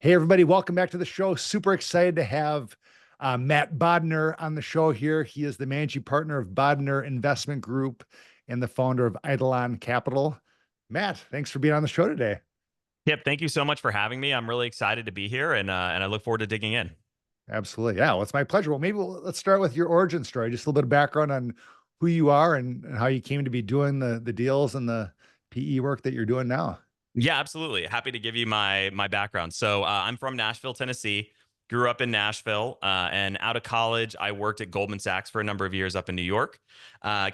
Hey, everybody, welcome back to the show. Super excited to have Matt Bodnar on the show here. He is the managing partner of Bodnar Investment Group and the founder of Eidolon Capital. Matt, thanks for being on the show today. Yep. Thank you so much for having me. I'm really excited to be here, and I look forward to digging in. Absolutely. Yeah, well, it's my pleasure. Well, maybe let's start with your origin story, just a little bit of background on who you are and how you came to be doing the deals and the PE work that you're doing now. Yeah, absolutely. Happy to give you my background. So I'm from Nashville, Tennessee. Grew up in Nashville, and out of college, I worked at Goldman Sachs for a number of years up in New York.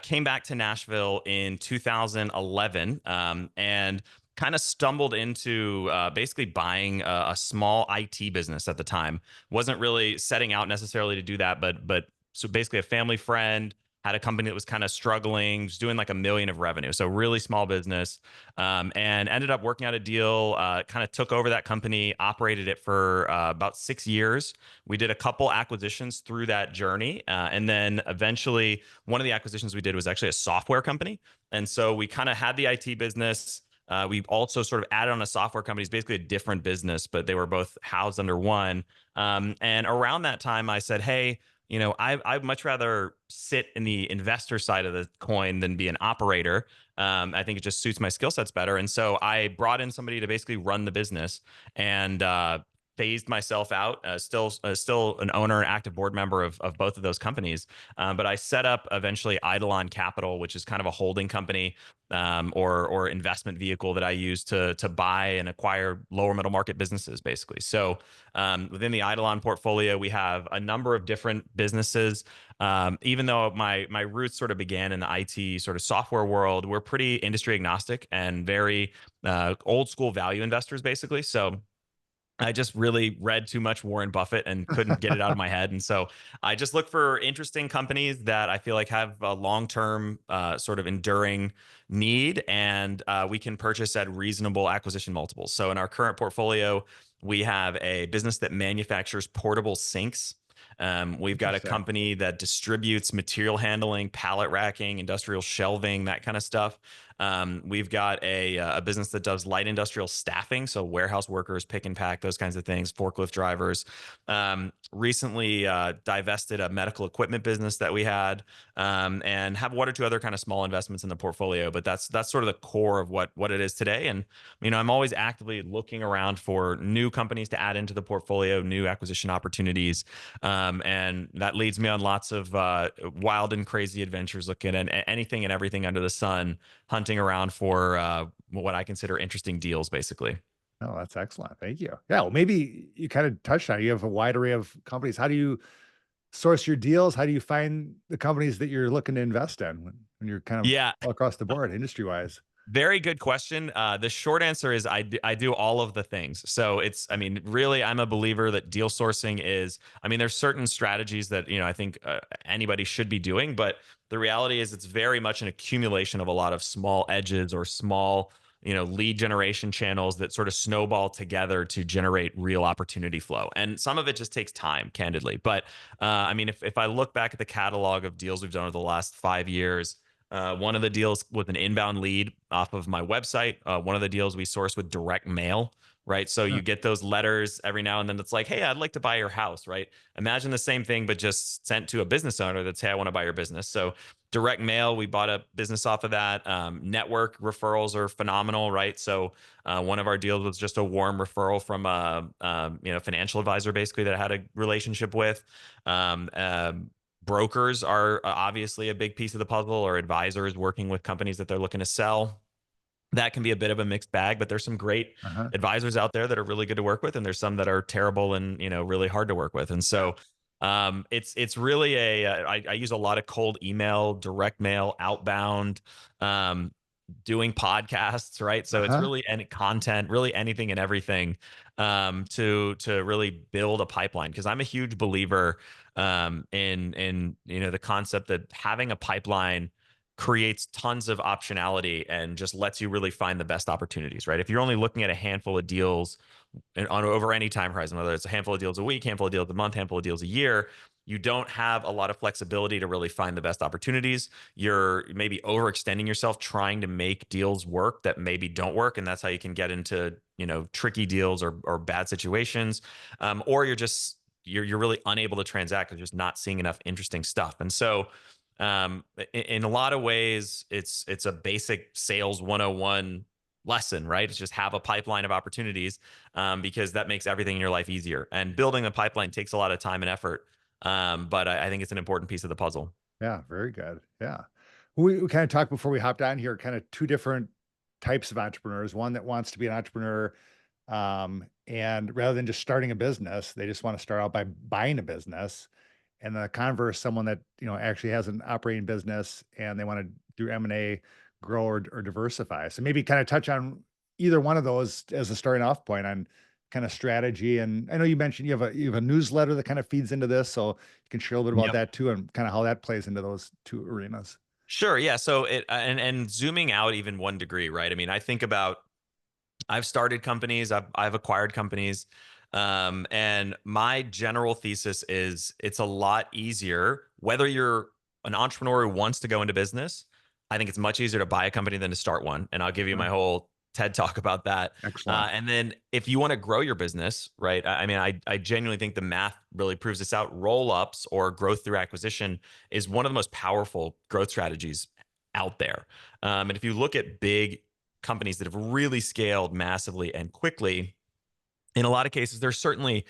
Came back to Nashville in 2011, and kind of stumbled into basically buying a small IT business at the time. Wasn't really setting out necessarily to do that, but so basically a family friend had a company that was kind of struggling, was doing like 1 million of revenue, so really small business, and ended up working out a deal. Kind of took over that company, operated it for about 6 years. We did a couple acquisitions through that journey, and then eventually one of the acquisitions we did was actually a software company. And so we kind of had the IT business. We also sort of added on a software company. It's basically a different business, but they were both housed under one. And around that time, I said, "Hey, I'd much rather sit in the investor side of the coin than be an operator. I think it just suits my skill sets better." And so I brought in somebody to basically run the business, and phased myself out. Still an owner and active board member of both of those companies. But I set up eventually Eidolon Capital, which is kind of a holding company, or investment vehicle that I use to buy and acquire lower middle market businesses, basically. So within the Eidolon portfolio, we have a number of different businesses. Even though my roots sort of began in the IT sort of software world, we're pretty industry agnostic and very old school value investors, basically. So I just really read too much Warren Buffett and couldn't get it out of my head. And so I just look for interesting companies that I feel like have a long-term sort of enduring need, and we can purchase at reasonable acquisition multiples. So in our current portfolio, we have a business that manufactures portable sinks. We've got a Interesting. company that distributes material handling, pallet racking, industrial shelving, that kind of stuff. We've got a business that does light industrial staffing, so warehouse workers, pick and pack, those kinds of things, forklift drivers. Recently divested a medical equipment business that we had, and have one or two other kind of small investments in the portfolio. But that's sort of the core of what it is today. And I'm always actively looking around for new companies to add into the portfolio, new acquisition opportunities, and that leads me on lots of wild and crazy adventures, looking at anything and everything under the sun, hunting around for what I consider interesting deals, basically. Oh, that's excellent. Thank you. Yeah, well, maybe you kind of touched on it. You have a wide array of companies. How do you source your deals? How do you find the companies that you're looking to invest in when you're kind of Yeah, all across the board, industry wise? very good question. The short answer is I do all of the things. So really, I'm a believer that deal sourcing is, there's certain strategies that, I think anybody should be doing, but the reality is it's very much an accumulation of a lot of small edges or small, lead generation channels that sort of snowball together to generate real opportunity flow. And some of it just takes time, candidly. But if I look back at the catalog of deals we've done over the last 5 years, one of the deals with an inbound lead off of my website. One of the deals we sourced with direct mail, right? So Huh. you get those letters every now and then that's like, "Hey, I'd like to buy your house," right? Imagine the same thing, but just sent to a business owner that's, "Hey, I want to buy your business." So direct mail, we bought a business off of that. Network referrals are phenomenal, right? So one of our deals was just a warm referral from a financial advisor, basically, that I had a relationship with. Um, um, Brokers are obviously a big piece of the puzzle, or advisors working with companies that they're looking to sell. That can be a bit of a mixed bag, but there's some great Uh-huh. advisors out there that are really good to work with, and there's some that are terrible and really hard to work with. And Yeah. so it's really I use a lot of cold email, direct mail, outbound, um, doing podcasts, right? So it's Uh-huh. really any content, really anything and everything, to really build a pipeline. Because I'm a huge believer in the concept that having a pipeline creates tons of optionality and just lets you really find the best opportunities, right? If you're only looking at a handful of deals on over any time horizon, whether it's a handful of deals a week, handful of deals a month, handful of deals a year, You don't have a lot of flexibility to really find the best opportunities. You're maybe overextending yourself trying to make deals work that maybe don't work, and that's how you can get into tricky deals or bad situations, or you're really unable to transact because you're just not seeing enough interesting stuff. And so, in a lot of ways, it's a basic sales 101 lesson, right? It's just have a pipeline of opportunities, because that makes everything in your life easier. And building a pipeline takes a lot of time and effort, but I think it's an important piece of the puzzle. Yeah, very good. Yeah. We kind of talked before we hopped on here, kind of two different types of entrepreneurs. One that wants to be an entrepreneur, and rather than just starting a business, they just want to start out by buying a business. And the converse, someone that actually has an operating business and they want to do M&A, grow or diversify. So maybe kind of touch on either one of those as a starting off point on kind of strategy. And I know you mentioned you have a newsletter that kind of feeds into this, so you can share a little bit about Yep. that too, and kind of how that plays into those two arenas. Sure. Yeah. So and zooming out even one degree, right? I mean, I think about I've started companies, I've acquired companies, and my general thesis is it's a lot easier whether you're an entrepreneur who wants to go into business. I think it's much easier to buy a company than to start one, and I'll give you my Mm, whole TED talk about that. excellent. And then if you want to grow your business, right? I mean, I genuinely think the math really proves this out. Roll ups or growth through acquisition is one of the most powerful growth strategies out there. And if you look at big companies that have really scaled massively and quickly, in a lot of cases, there's certainly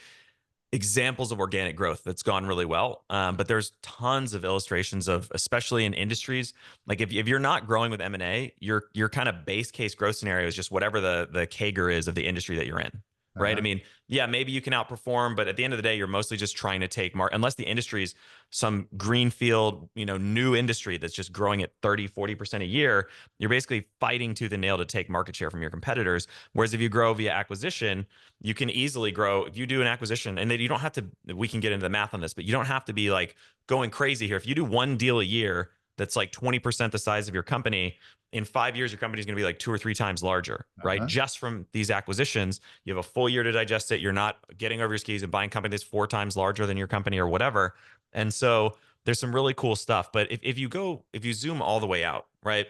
examples of organic growth that's gone really well. But there's tons of illustrations of, especially in industries, like if you're not growing with M&A, your kind of base case growth scenario is just whatever the CAGR is of the industry that you're in. Right. I Uh-huh. mean, yeah, maybe you can outperform, but at the end of the day, you're mostly just trying to take unless the industry is some greenfield, new industry that's just growing at 30, 40% a year, you're basically fighting tooth and nail to take market share from your competitors. Whereas if you grow via acquisition, you can easily grow if you do an acquisition, and then you don't have to, we can get into the math on this, but you don't have to be like going crazy here. If you do one deal a year that's like 20% the size of your company, in 5 years your company is going to be like 2 or 3 times larger, right? Uh-huh. Just from these acquisitions. You have a full year to digest it. You're not getting over your skis and buying companies 4 times larger than your company or whatever. And so there's some really cool stuff. But if you zoom all the way out, right,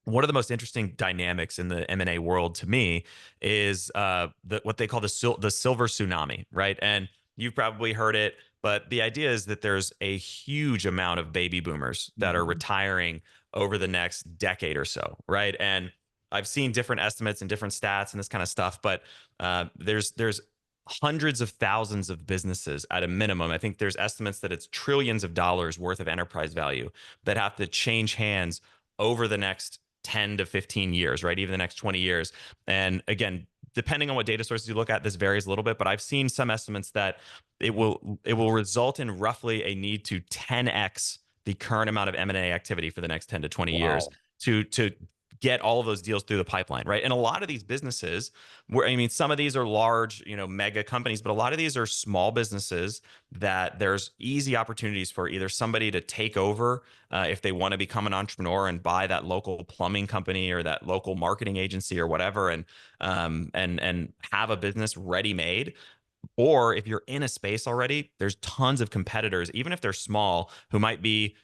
one of the most interesting dynamics in the M&A world to me is what they call the silver tsunami, right? And you've probably heard it, but the idea is that there's a huge amount of baby boomers that are Mhm. retiring over the next decade or so, right? And I've seen different estimates and different stats and this kind of stuff, but there's hundreds of thousands of businesses at a minimum. I think there's estimates that it's trillions of dollars worth of enterprise value that have to change hands over the next 10 to 15 years, right? Even the next 20 years. And again, depending on what data sources you look at, this varies a little bit, but I've seen some estimates that it will result in roughly a need to 10x the current amount of M&A activity for the next 10 to 20 years Wow. to get all of those deals through the pipeline, right? And a lot of these businesses, where I mean, some of these are large, mega companies, but a lot of these are small businesses that there's easy opportunities for either somebody to take over if they want to become an entrepreneur and buy that local plumbing company or that local marketing agency or whatever, and have a business ready made. Or if you're in a space already, there's tons of competitors, even if they're small, who might be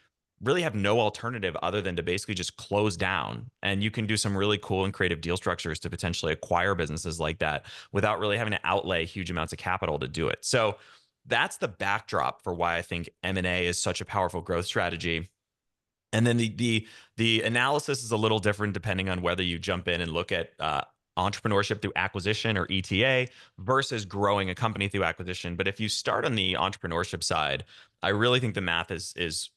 really have no alternative other than to basically just close down. And you can do some really cool and creative deal structures to potentially acquire businesses like that without really having to outlay huge amounts of capital to do it. So that's the backdrop for why I think M&A is such a powerful growth strategy. And then the analysis is a little different depending on whether you jump in and look at entrepreneurship through acquisition or ETA versus growing a company through acquisition. But if you start on the entrepreneurship side, I really think the math is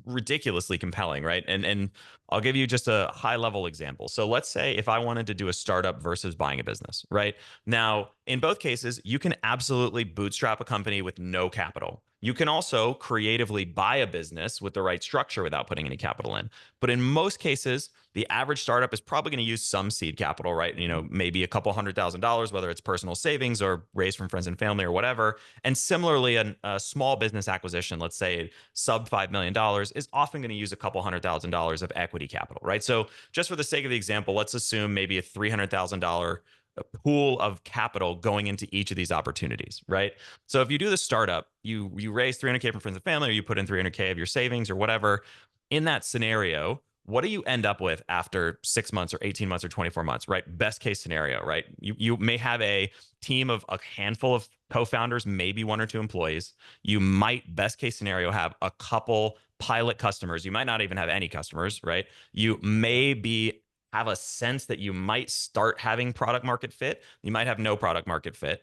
ridiculously compelling, right? And I'll give you just a high level example. So let's say if I wanted to do a startup versus buying a business, right? Now, in both cases, you can absolutely bootstrap a company with no capital. You can also creatively buy a business with the right structure without putting any capital in. But in most cases, the average startup is probably going to use some seed capital, right? Maybe a couple $100,000, whether it's personal savings or raised from friends and family or whatever. And similarly, a small business acquisition, let's say sub $5 million, is often going to use a couple $100,000 of equity capital, right? So just for the sake of the example, let's assume maybe a $300,000 pool of capital going into each of these opportunities, right? So if you do the startup, you raise 300K from friends and family, or you put in 300K of your savings or whatever. In that scenario, what do you end up with after 6 months or 18 months or 24 months, right? Best case scenario, right? You may have a team of a handful of co-founders, maybe one or two employees. You might, best case scenario, have a couple pilot customers. You might not even have any customers, right? You may be have a sense that you might start having product market fit. You might have no product market fit.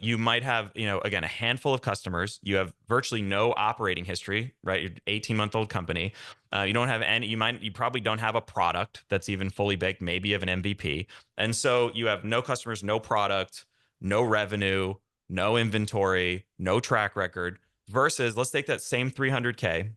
You might have, again, a handful of customers. You have virtually no operating history, right? You're an 18-month-old company. You don't have any, you probably don't have a product that's even fully baked. Maybe you have an MVP. And so you have no customers, no product, no revenue, no inventory, no track record, versus let's take that same 300K.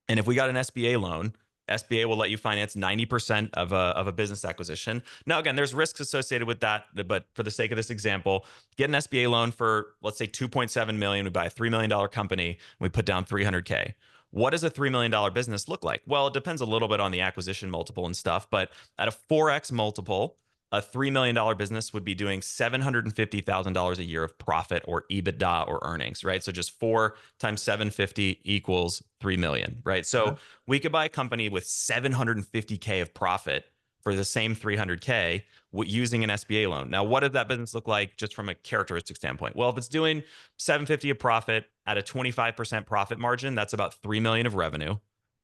And if we got an SBA loan, SBA will let you finance 90% of a business acquisition. Now, again, there's risks associated with that, but for the sake of this example, get an SBA loan for, let's say, 2.7 million. We buy a $3 million company, and we put down 300K. What does a $3 million business look like? Well, it depends a little bit on the acquisition multiple and stuff, but at a 4x multiple, a $3 million business would be doing $750,000 a year of profit or EBITDA or earnings, right? So just 4 times 750 equals 3 million, right? So we could buy a company with 750K of profit for the same 300K using an SBA loan. Now, what does that business look like just from a characteristic standpoint? Well, if it's doing 750 of profit at a 25% profit margin, that's about 3 million of revenue,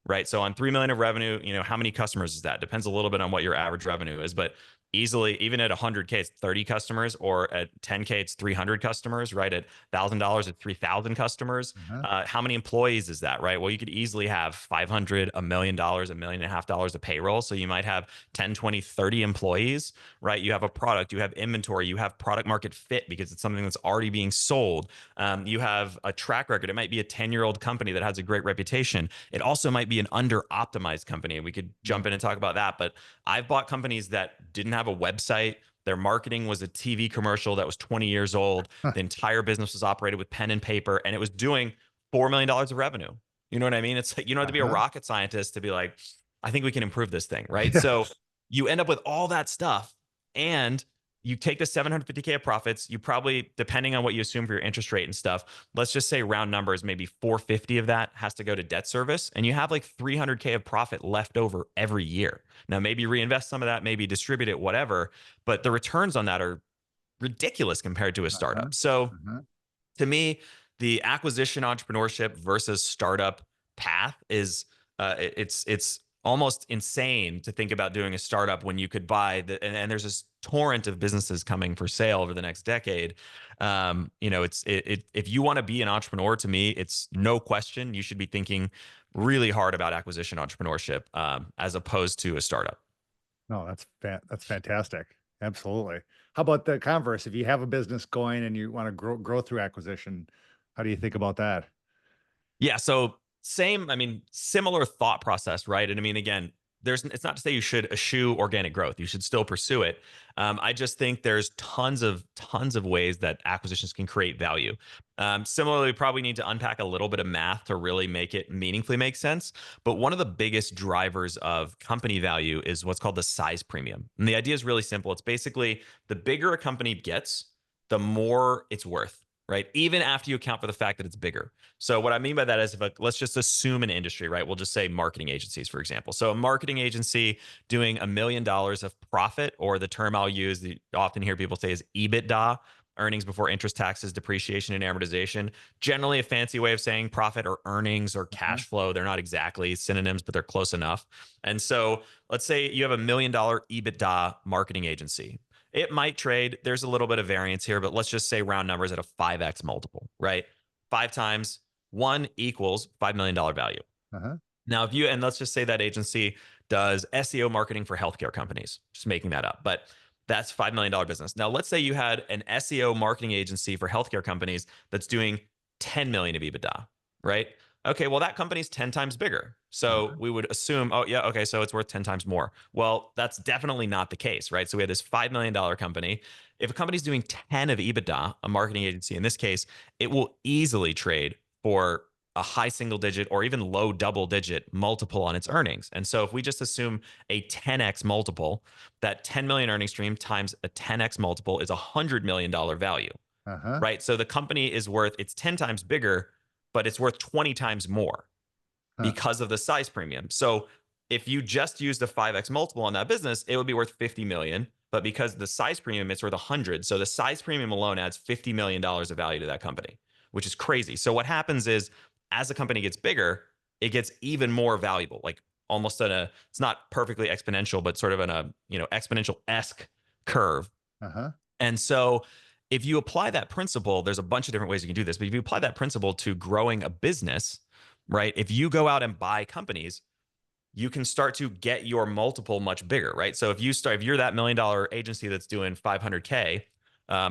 right? So on 3 million of revenue, how many customers is that? Depends a little bit on what your average revenue is, but easily, even at 100K, it's 30 customers, or at 10K, it's 300 customers, right? At $1,000, it's 3,000 customers. How many employees is that, right? Well, you could easily have 500, $1 million, $1.5 million of payroll. So you might have 10, 20, 30 employees, right? You have a product, you have inventory, you have product market fit because it's something that's already being sold. You have a track record. It might be a 10-year-old company that has a great reputation. It also might be an under-optimized company. We could jump in and talk about that, but I've bought companies that didn't have a website. Their marketing was a TV commercial that was 20 years old. The entire business was operated with pen and paper, and it was doing $4 million of revenue. You know what I mean? It's like, you don't have to be a rocket scientist to be like, I think we can improve this thing, right? Yeah. So you end up with all that stuff, and you take the 750K of profits. You probably, depending on what you assume for your interest rate and stuff, let's just say round numbers, maybe 450 of that has to go to debt service, and you have like 300K of profit left over every year. Now, maybe reinvest some of that, maybe distribute it, whatever, but the returns on that are ridiculous compared to a startup. So to me, the acquisition entrepreneurship versus startup path is it's almost insane to think about doing a startup when you could buy and there's this torrent of businesses coming for sale over the next decade. If you want to be an entrepreneur, to me, it's no question you should be thinking really hard about acquisition entrepreneurship as opposed to a startup. No, that's fantastic. Absolutely. How about the converse? If you have a business going and you want to grow through acquisition, how do you think about that? Yeah. So similar thought process, right? And I mean, again, it's not to say you should eschew organic growth. You should still pursue it. I just think there's tons of ways that acquisitions can create value. Similarly, we probably need to unpack a little bit of math to really make it meaningfully make sense. But one of the biggest drivers of company value is what's called the size premium. And the idea is really simple. It's basically the bigger a company gets, the more it's worth, right? Even after you account for the fact that it's bigger. So what I mean by that is, let's just assume an industry, right? We'll just say marketing agencies, for example. So a marketing agency doing $1 million of profit, or the term I'll use, you often hear people say, is EBITDA, earnings before interest, taxes, depreciation, and amortization. Generally a fancy way of saying profit or earnings or cash flow. They're not exactly synonyms, but they're close enough. And so let's say you have $1 million EBITDA marketing agency. It might trade. There's a little bit of variance here, but let's just say round numbers at a 5x multiple, right? 5 times 1 equals $5 million value. Now, and let's just say that agency does SEO marketing for healthcare companies, just making that up, but that's $5 million business. Now, let's say you had an SEO marketing agency for healthcare companies that's doing 10 million of EBITDA, right? Okay, well, that company's 10 times bigger. So we would assume, oh, yeah, okay, so it's worth 10 times more. Well, that's definitely not the case, right? So we have this $5 million company. If a company's doing 10 of EBITDA, a marketing agency in this case, it will easily trade for a high single digit or even low double digit multiple on its earnings. And so if we just assume a 10x multiple, that 10 million earning stream times a 10x multiple is $100 million value, Uh-huh. right? So the company is worth, it's 10 times bigger, but it's worth 20 times more Huh. because of the size premium. So if you just used a 5x multiple on that business, it would be worth 50 million. But because the size premium, it's worth 100. So the size premium alone adds $50 million of value to that company, which is crazy. So what happens is as the company gets bigger, it gets even more valuable, like almost it's not perfectly exponential, but sort of in a, exponential-esque curve. Uh-huh. And so if you apply that principle, there's a bunch of different ways you can do this, but if you apply that principle to growing a business, right? If you go out and buy companies, you can start to get your multiple much bigger, right? So if you're that $1 million agency that's doing 500K,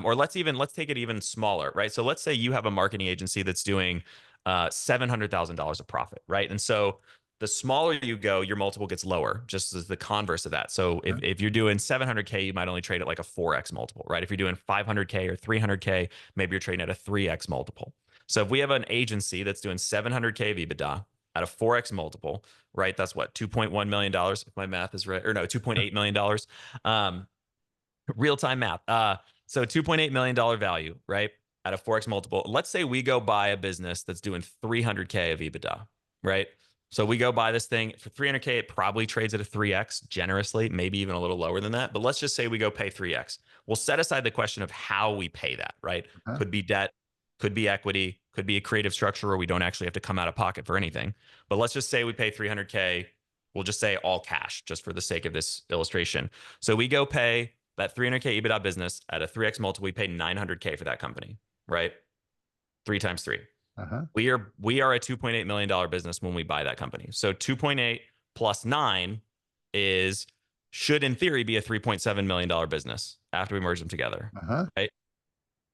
or let's take it even smaller, right? So let's say you have a marketing agency that's doing $700,000 of profit, right? And so the smaller you go, your multiple gets lower, just as the converse of that. So Uh-huh. if you're doing 700K, you might only trade at like a 4x multiple, right? If you're doing 500K or 300K, maybe you're trading at a 3x multiple. So if we have an agency that's doing 700K of EBITDA at a 4x multiple, right? That's what, $2.1 million, if my math is right, or no, $2.8 million. Real time math. So $2.8 million value, right? At a 4x multiple. Let's say we go buy a business that's doing 300K of EBITDA, right? So we go buy this thing for 300K. It probably trades at a 3x generously, maybe even a little lower than that. But let's just say we go pay 3x. We'll set aside the question of how we pay that, right? Uh-huh. Could be debt, could be equity, could be a creative structure where we don't actually have to come out of pocket for anything. But let's just say we pay 300K. We'll just say all cash, just for the sake of this illustration. So we go pay that 300K EBITDA business at a 3x multiple. We pay 900K for that company, right? 3 times 3. Uh-huh. We are a $2.8 million business when we buy that company. So 2.8 plus 9 should in theory be a $3.7 million business after we merge them together, Uh-huh. right?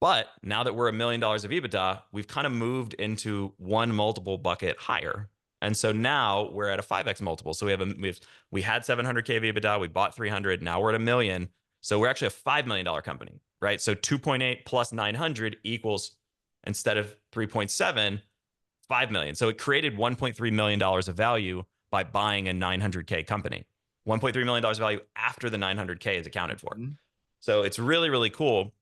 But now that we're $1 million of EBITDA, we've kind of moved into one multiple bucket higher. And so now we're at a 5x multiple. So we had 700K of EBITDA, we bought 300, now we're at $1 million. So we're actually a $5 million company, right? So 2.8 plus 900 equals, instead of 3.7, 5 million. So it created $1.3 million of value by buying a 900K company. $1.3 million of value after the 900K is accounted for. Mhm. So it's really, really cool.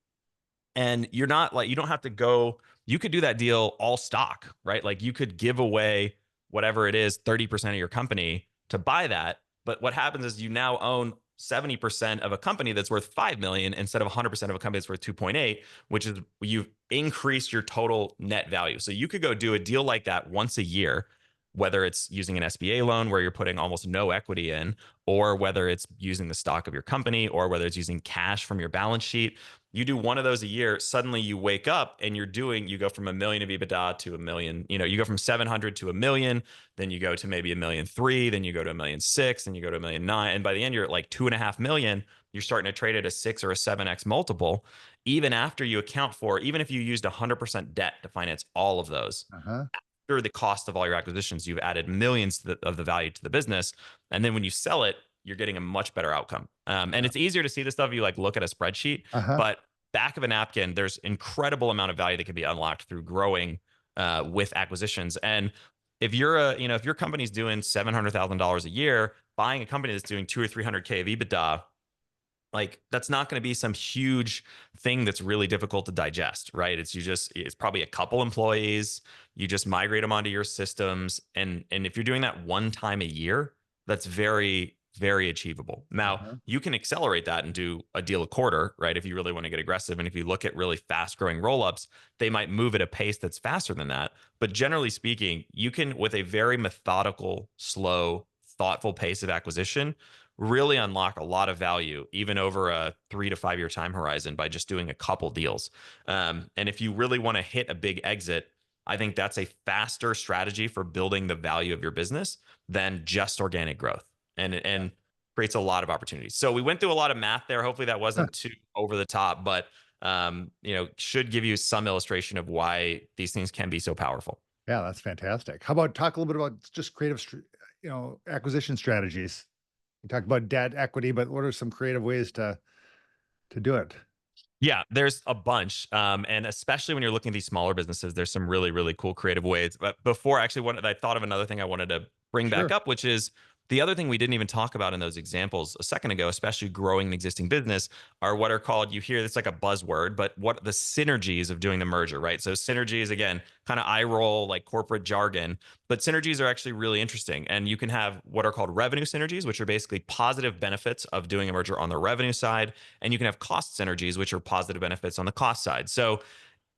And you're not like, you don't have to go, you could do that deal all stock, right? Like you could give away whatever it is, 30% of your company to buy that. But what happens is you now own 70% of a company that's worth 5 million instead of 100% of a company that's worth 2.8, which is you've increased your total net value. So you could go do a deal like that once a year, whether it's using an SBA loan where you're putting almost no equity in, or whether it's using the stock of your company, or whether it's using cash from your balance sheet. You do one of those a year, suddenly you wake up and you go from $1 million of EBITDA to $1 million, you go from 700 to $1 million, then you go to maybe $1.3 million, then you go to $1.6 million, then you go to $1.9 million. And by the end, you're at like $2.5 million. You're starting to trade at a 6 or a 7x multiple, even after you account for, even if you used 100% debt to finance all of those. Uh-huh. After the cost of all your acquisitions, you've added millions of the value to the business. And then when you sell it, you're getting a much better outcome. And it's easier to see the stuff if you like look at a spreadsheet, Uh-huh. but back of a napkin, there's incredible amount of value that can be unlocked through growing with acquisitions. And if if your company's doing $700,000 a year, buying a company that's doing 2 or 300K of EBITDA, like that's not going to be some huge thing that's really difficult to digest, right? It's probably a couple employees. You just migrate them onto your systems, and if you're doing that one time a year, that's very, very achievable. Now Uh-huh. you can accelerate that and do a deal a quarter, right? If you really want to get aggressive, and if you look at really fast growing roll-ups, they might move at a pace that's faster than that. But generally speaking, you can, with a very methodical, slow, thoughtful pace of acquisition, really unlock a lot of value, even over a 3 to 5 year time horizon, by just doing a couple deals. And if you really want to hit a big exit, I think that's a faster strategy for building the value of your business than just organic growth, and creates a lot of opportunities. So we went through a lot of math there. Hopefully that wasn't too over the top, but should give you some illustration of why these things can be so powerful. Yeah, that's fantastic. How about talk a little bit about just creative, acquisition strategies? You talked about debt, equity, but what are some creative ways to do it? Yeah, there's a bunch. And especially when you're looking at these smaller businesses, there's some really, really cool creative ways. But before actually I thought of another thing I wanted to bring back Sure. up, which is the other thing we didn't even talk about in those examples a second ago, especially growing an existing business, are what are called, you hear it's like a buzzword, but what the synergies of doing the merger, right? So synergies, again, kind of eye roll, like corporate jargon, but synergies are actually really interesting. And you can have what are called revenue synergies, which are basically positive benefits of doing a merger on the revenue side, and you can have cost synergies, which are positive benefits on the cost side. So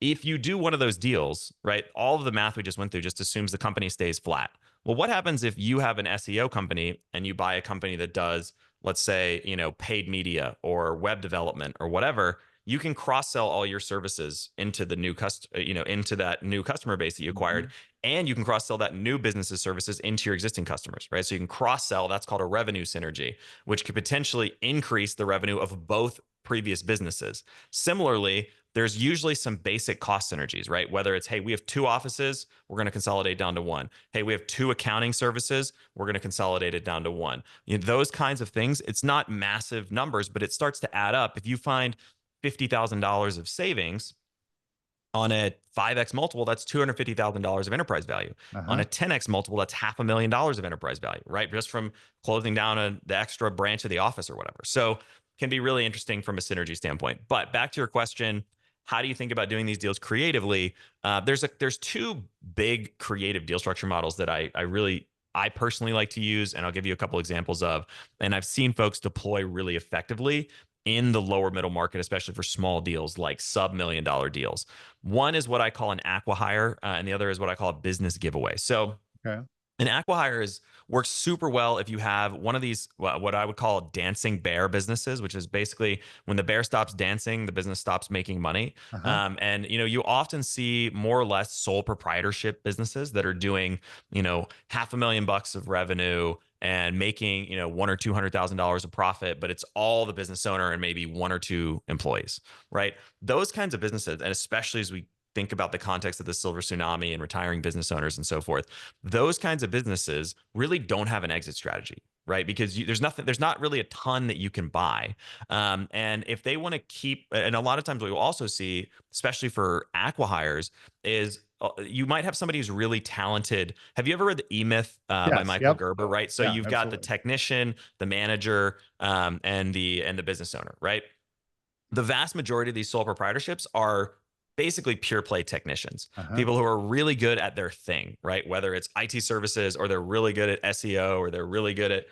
if you do one of those deals, right, all of the math we just went through just assumes the company stays flat. Well, what happens if you have an SEO company and you buy a company that does, let's say, paid media or web development or whatever? You can cross sell all your services into the into that new customer base that you acquired, Mhm. and you can cross sell that new business's services into your existing customers, right? So you can cross sell. That's called a revenue synergy, which could potentially increase the revenue of both previous businesses. Similarly, there's usually some basic cost synergies, right? Whether it's, hey, we have two offices, we're going to consolidate down to one. Hey, we have two accounting services, we're going to consolidate it down to one. Those kinds of things, it's not massive numbers, but it starts to add up. If you find $50,000 of savings on a 5x multiple, that's $250,000 of enterprise value. On Uh-huh. a 10x multiple, that's $500,000 of enterprise value, right? Just from closing down the extra branch of the office or whatever. So can be really interesting from a synergy standpoint. But back to your question, how do you think about doing these deals creatively? There's two big creative deal structure models that I personally like to use, and I'll give you a couple examples of. And I've seen folks deploy really effectively in the lower middle market, especially for small deals like sub-$1 million deals. One is what I call an acqui-hire, and the other is what I call a business giveaway. So Okay. an acqui-hire works super well if you have one of these what I would call dancing bear businesses, which is basically when the bear stops dancing, the business stops making money. Uh-huh. And you often see more or less sole proprietorship businesses that are doing $500,000 of revenue and making $100,000 or $200,000 of profit, but it's all the business owner and maybe one or two employees, right? Those kinds of businesses, and especially as we think about the context of the silver tsunami and retiring business owners and so forth, those kinds of businesses really don't have an exit strategy, right? Because there's not really a ton that you can buy. And if they want to keep, and a lot of times what you'll also see, especially for acqui-hires, is you might have somebody who's really talented. Have you ever read the E-Myth by Yes. Michael Yep. Gerber, right? So Yeah, you've got the absolutely. technician, the manager, and the business owner, right? The vast majority of these sole proprietorships are basically pure play technicians, Uh-huh. people who are really good at their thing, right? Whether it's IT services or they're really good at SEO or they're really good at,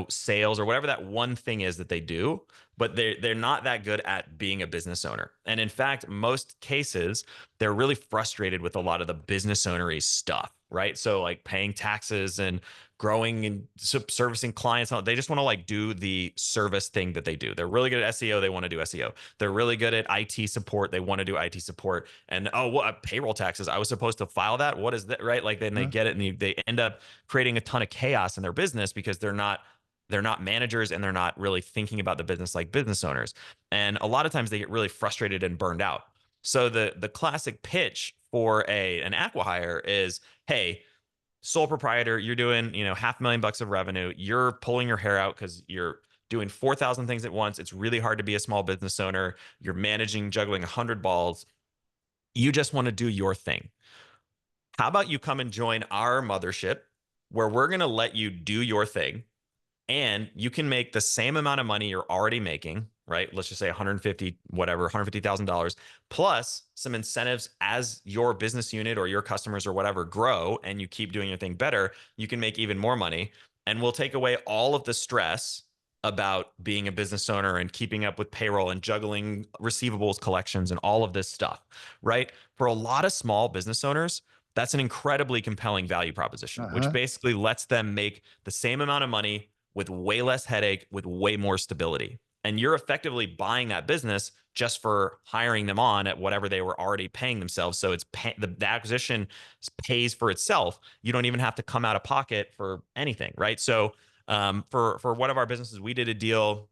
sales or whatever that one thing is that they do, but they're not that good at being a business owner. And in fact, most cases, they're really frustrated with a lot of the business ownery stuff, right? So like paying taxes and growing and servicing clients. They just want to like do the service thing that they do. They're really good at SEO. They want to do SEO. They're really good at IT support. They want to do IT support. And oh, what payroll taxes? I was supposed to file that. What is that? Right? Like then they Uh-huh. get it and they end up creating a ton of chaos in their business because they're not managers and they're not really thinking about the business like business owners. And a lot of times they get really frustrated and burned out. So the classic pitch for an acqui-hire is, hey, sole proprietor, you're doing, $500,000 of revenue. You're pulling your hair out because you're doing 4,000 things at once. It's really hard to be a small business owner. You're juggling 100 balls. You just want to do your thing. How about you come and join our mothership where we're going to let you do your thing and you can make the same amount of money you're already making, right? Let's just say 150, whatever, $150,000 plus some incentives as your business unit or your customers or whatever grow and you keep doing your thing better, you can make even more money. And we'll take away all of the stress about being a business owner and keeping up with payroll and juggling receivables collections and all of this stuff, right? For a lot of small business owners, that's an incredibly compelling value proposition, which Uh-huh. basically lets them make the same amount of money with way less headache, with way more stability. And you're effectively buying that business just for hiring them on at whatever they were already paying themselves. So the acquisition pays for itself. You don't even have to come out of pocket for anything, right? So for one of our businesses, we did a deal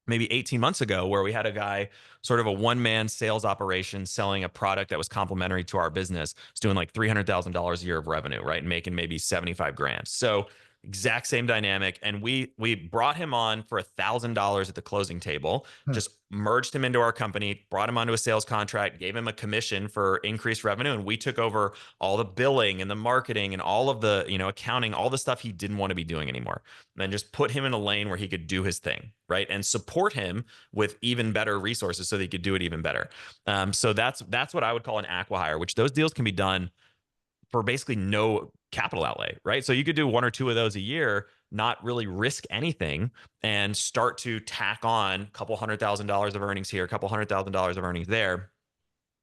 maybe 18 months ago where we had a guy, sort of a one-man sales operation, selling a product that was complementary to our business. It's doing like $300,000 a year of revenue, right? And making maybe 75 grand. So exact same dynamic. And we brought him on for $1,000 at the closing table, Huh. just merged him into our company, brought him onto a sales contract, gave him a commission for increased revenue, and we took over all the billing and the marketing and all of the, accounting, all the stuff he didn't want to be doing anymore. And then just put him in a lane where he could do his thing, right? And support him with even better resources so that he could do it even better. So that's what I would call an acqui-hire, which those deals can be done for basically no capital outlay, right? So you could do one or two of those a year, not really risk anything, and start to tack on a couple $100,000 of earnings here, a couple $100,000 of earnings there,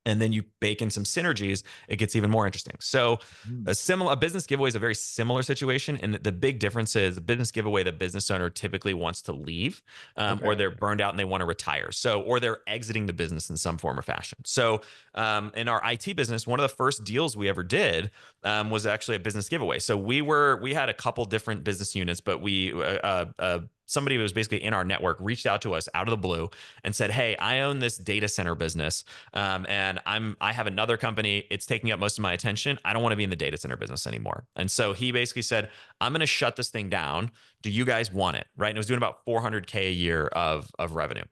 and then you bake in some synergies, it gets even more interesting. So Mhm. a business giveaway is a very similar situation. And the big difference is a business giveaway, the business owner typically wants to leave, or Okay. they're burned out and they want to retire. So, or they're exiting the business in some form or fashion. So in our IT business, one of the first deals we ever did was actually a business giveaway. So we had a couple different business units, but somebody who was basically in our network reached out to us out of the blue and said, "Hey, I own this data center business, and I have another company. It's taking up most of my attention. I don't want to be in the data center business anymore." And so he basically said, "I'm going to shut this thing down. Do you guys want it?" Right? And it was doing about 400K a year of revenue.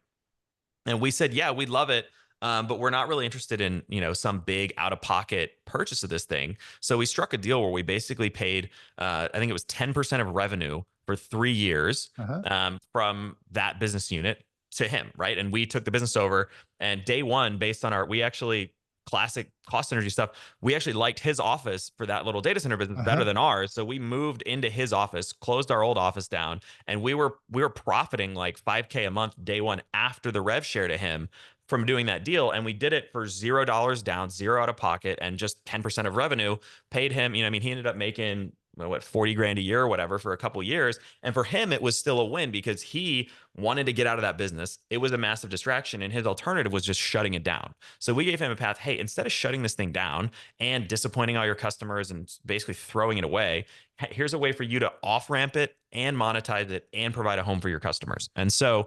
And we said, "Yeah, we'd love it." But we're not really interested in, some big out of pocket purchase of this thing. So we struck a deal where we basically paid, I think it was 10% of revenue for 3 years, Uh-huh. from that business unit to him, right? And we took the business over. And day one, based on we actually, classic cost synergy stuff, we actually liked his office for that little data center business better Uh-huh. than ours. So we moved into his office, closed our old office down, and we were profiting like 5K a month day one after the rev share to him from doing that deal. And we did it for $0 down, zero out of pocket, and just 10% of revenue. Paid him, I mean, he ended up making, well, what, 40 grand a year or whatever for a couple of years. And for him, it was still a win because he wanted to get out of that business. It was a massive distraction, and his alternative was just shutting it down. So we gave him a path. Hey, instead of shutting this thing down and disappointing all your customers and basically throwing it away, here's a way for you to off ramp it and monetize it and provide a home for your customers. And so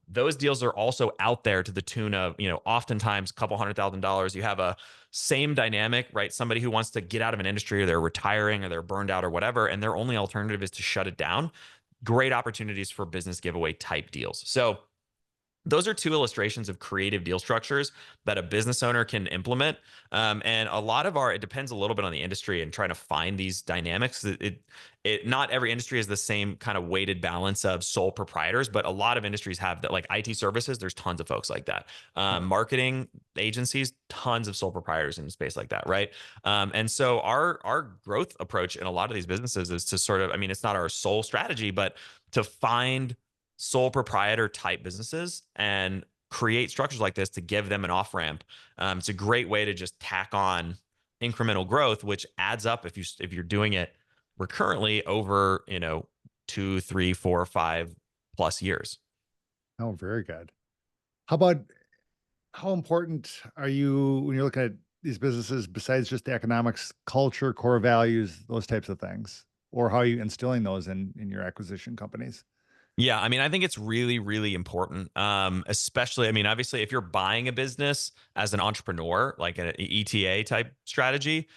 those deals are also out there to the tune of, oftentimes a couple $100,000. You have a same dynamic, right? Somebody who wants to get out of an industry, or they're retiring or they're burned out or whatever, and their only alternative is to shut it down. Great opportunities for business giveaway type deals. So those are two illustrations of creative deal structures that a business owner can implement. And a lot of it depends a little bit on the industry and trying to find these dynamics. Not every industry is the same kind of weighted balance of sole proprietors, but a lot of industries have that. Like IT services, there's tons of folks like that. Huh. Marketing agencies, tons of sole proprietors in a space like that, right? And so our growth approach in a lot of these businesses is to sort of, I mean, it's not our sole strategy, but to find sole proprietor type businesses and create structures like this to give them an off ramp. It's a great way to just tack on incremental growth, which adds up if you're doing it recurrently over 2, 3, 4, 5+ years. Oh, very good. How about how important are you when you're looking at these businesses besides just the economics, culture, core values, those types of things? Or how are you instilling those in your acquisition companies? Yeah, I mean, I think it's really, really important. Especially, I mean, obviously, if you're buying a business as an entrepreneur, like an ETA type strategy,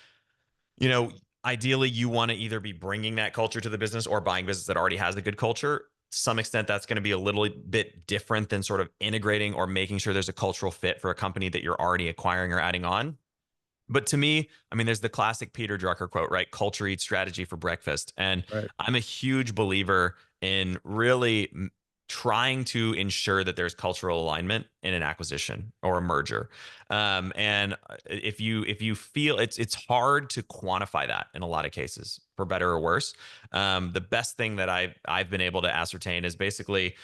you know, ideally you want to either be bringing that culture to the business or buying business that already has a good culture. To some extent, that's going to be a little bit different than sort of integrating or making sure there's a cultural fit for a company that you're already acquiring or adding on. But to me, I mean, there's the classic Peter Drucker quote, right? Culture eats strategy for breakfast. And Right. I'm a huge believer in really trying to ensure that there's cultural alignment in an acquisition or a merger. And if you feel it's hard to quantify that in a lot of cases, for better or worse. The best thing that I've been able to ascertain is basically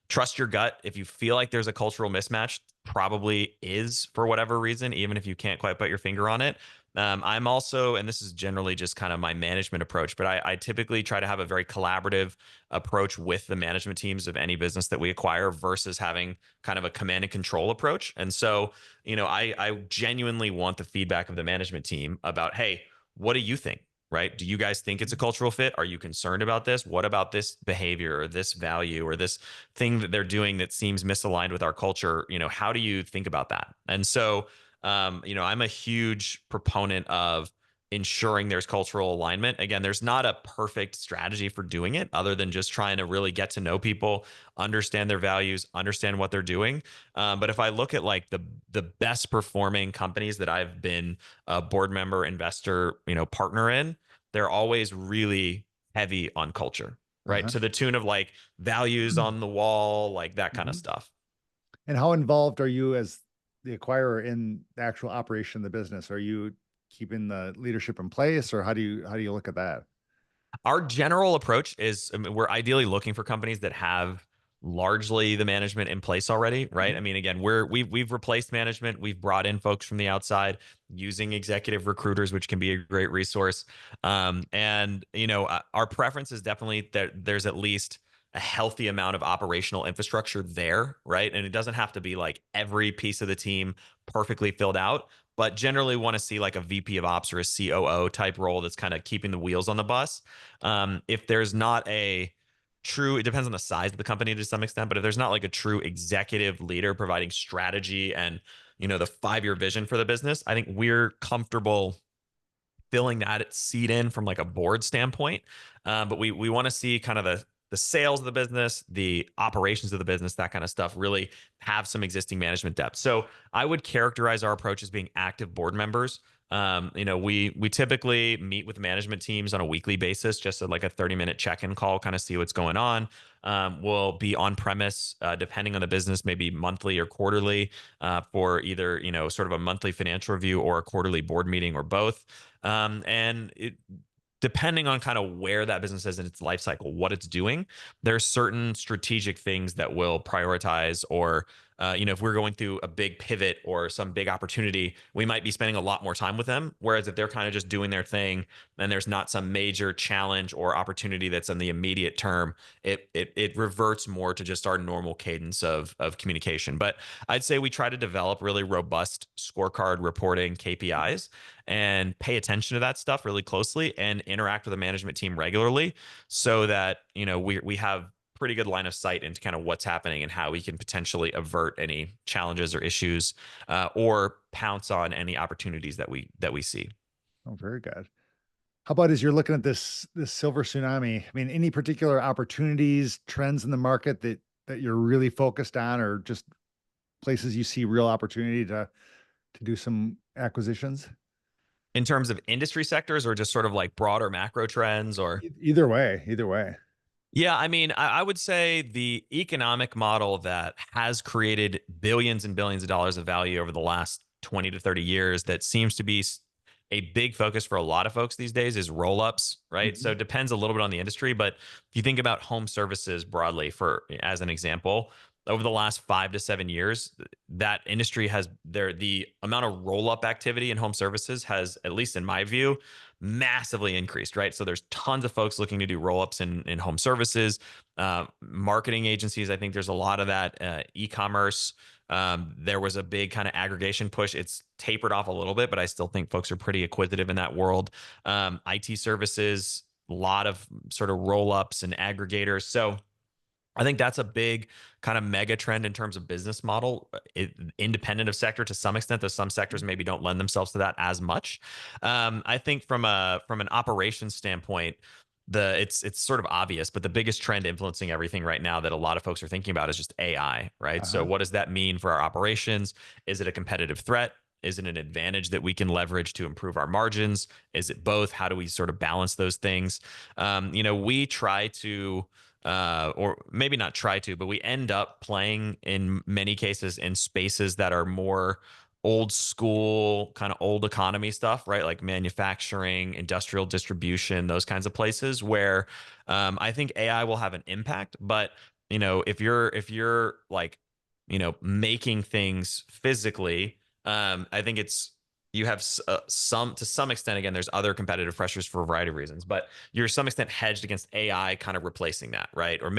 trust your gut. If you feel like there's a cultural mismatch, probably is for whatever reason, even if you can't quite put your finger on it. I'm also, and this is generally just kind of my management approach, but I typically try to have a very collaborative approach with the management teams of any business that we acquire versus having kind of a command and control approach. And so, I genuinely want the feedback of the management team about, hey, what do you think? Right? Do you guys think it's a cultural fit? Are you concerned about this? What about this behavior or this value or this thing that they're doing that seems misaligned with our culture? How do you think about that? And so, I'm a huge proponent of ensuring there's cultural alignment. Again, there's not a perfect strategy for doing it other than just trying to really get to know people, understand their values, understand what they're doing. But if I look at like the best performing companies that I've been a board member, investor, partner in, they're always really heavy on culture, right? Uh-huh. To the tune of like values on the wall, like that kind of Mhm. stuff. And how involved are you as the acquirer in the actual operation of the business? Are you keeping the leadership in place, or how do you look at that? Our general approach is, I mean, we're ideally looking for companies that have largely the management in place already, right? I Mhm. mean, again, we've replaced management, we've brought in folks from the outside using executive recruiters, which can be a great resource. And our preference is definitely that there's at least a healthy amount of operational infrastructure there, right? And it doesn't have to be like every piece of the team perfectly filled out, but generally want to see like a VP of ops or a COO type role that's kind of keeping the wheels on the bus. If there's not a true, it depends on the size of the company to some extent, but if there's not like a true executive leader providing strategy and the 5-year vision for the business, I think we're comfortable filling that seat in from like a board standpoint. But we want to see kind of the sales of the business, the operations of the business, that kind of stuff really have some existing management depth. So I would characterize our approach as being active board members. We typically meet with management teams on a weekly basis, just like a 30-minute check-in call, kind of see what's going on. We'll be on premise, depending on the business, maybe monthly or quarterly, for either sort of a monthly financial review or a quarterly board meeting or both. And it, depending on kind of where that business is in its life cycle, what it's doing, there's certain strategic things that will prioritize, or if we're going through a big pivot or some big opportunity, we might be spending a lot more time with them. Whereas if they're kind of just doing their thing and there's not some major challenge or opportunity that's in the immediate term, it reverts more to just our normal cadence of communication. But I'd say we try to develop really robust scorecard reporting KPIs and pay attention to that stuff really closely and interact with the management team regularly, so that we have pretty good line of sight into kind of what's happening and how we can potentially avert any challenges or issues, or pounce on any opportunities that we see. Oh, very good. How about as you're looking at this silver tsunami, I mean, any particular opportunities, trends in the market that you're really focused on, or just places you see real opportunity to do some acquisitions? In terms of industry sectors or just sort of like broader macro trends, or Either way, either way. yeah, I mean, I would say the economic model that has created billions and billions of dollars of value over the last 20 to 30 years, that seems to be a big focus for a lot of folks these days, is roll ups, right? So Mhm. it depends a little bit on the industry, but if you think about home services broadly, for as an example, over the last 5 to 7 years, that industry has the amount of roll up activity in home services has, at least in my view, massively increased, right? So there's tons of folks looking to do roll ups in home services, marketing agencies. I think there's a lot of that, e-commerce. There was a big kind of aggregation push. It's tapered off a little bit, but I still think folks are pretty acquisitive in that world. IT services, a lot of sort of roll ups and aggregators. So I think that's a big kind of mega trend in terms of business model, independent of sector to some extent, though some sectors maybe don't lend themselves to that as much. I think from an operations standpoint, it's sort of obvious, but the biggest trend influencing everything right now that a lot of folks are thinking about is just AI, right? So Uh-huh. what does that mean for our operations? Is it a competitive threat? Is it an advantage that we can leverage to improve our margins? Is it both? How do we sort of balance those things? We try to, or maybe not try to, but we end up playing in many cases in spaces that are more old school, kind of old economy stuff, right? Like manufacturing, industrial distribution, those kinds of places where, I think AI will have an impact. But if you're like making things physically, I think it's you have some, to some extent. Again, there's other competitive pressures for a variety of reasons, but you're to some extent hedged against AI kind of replacing that, right? Or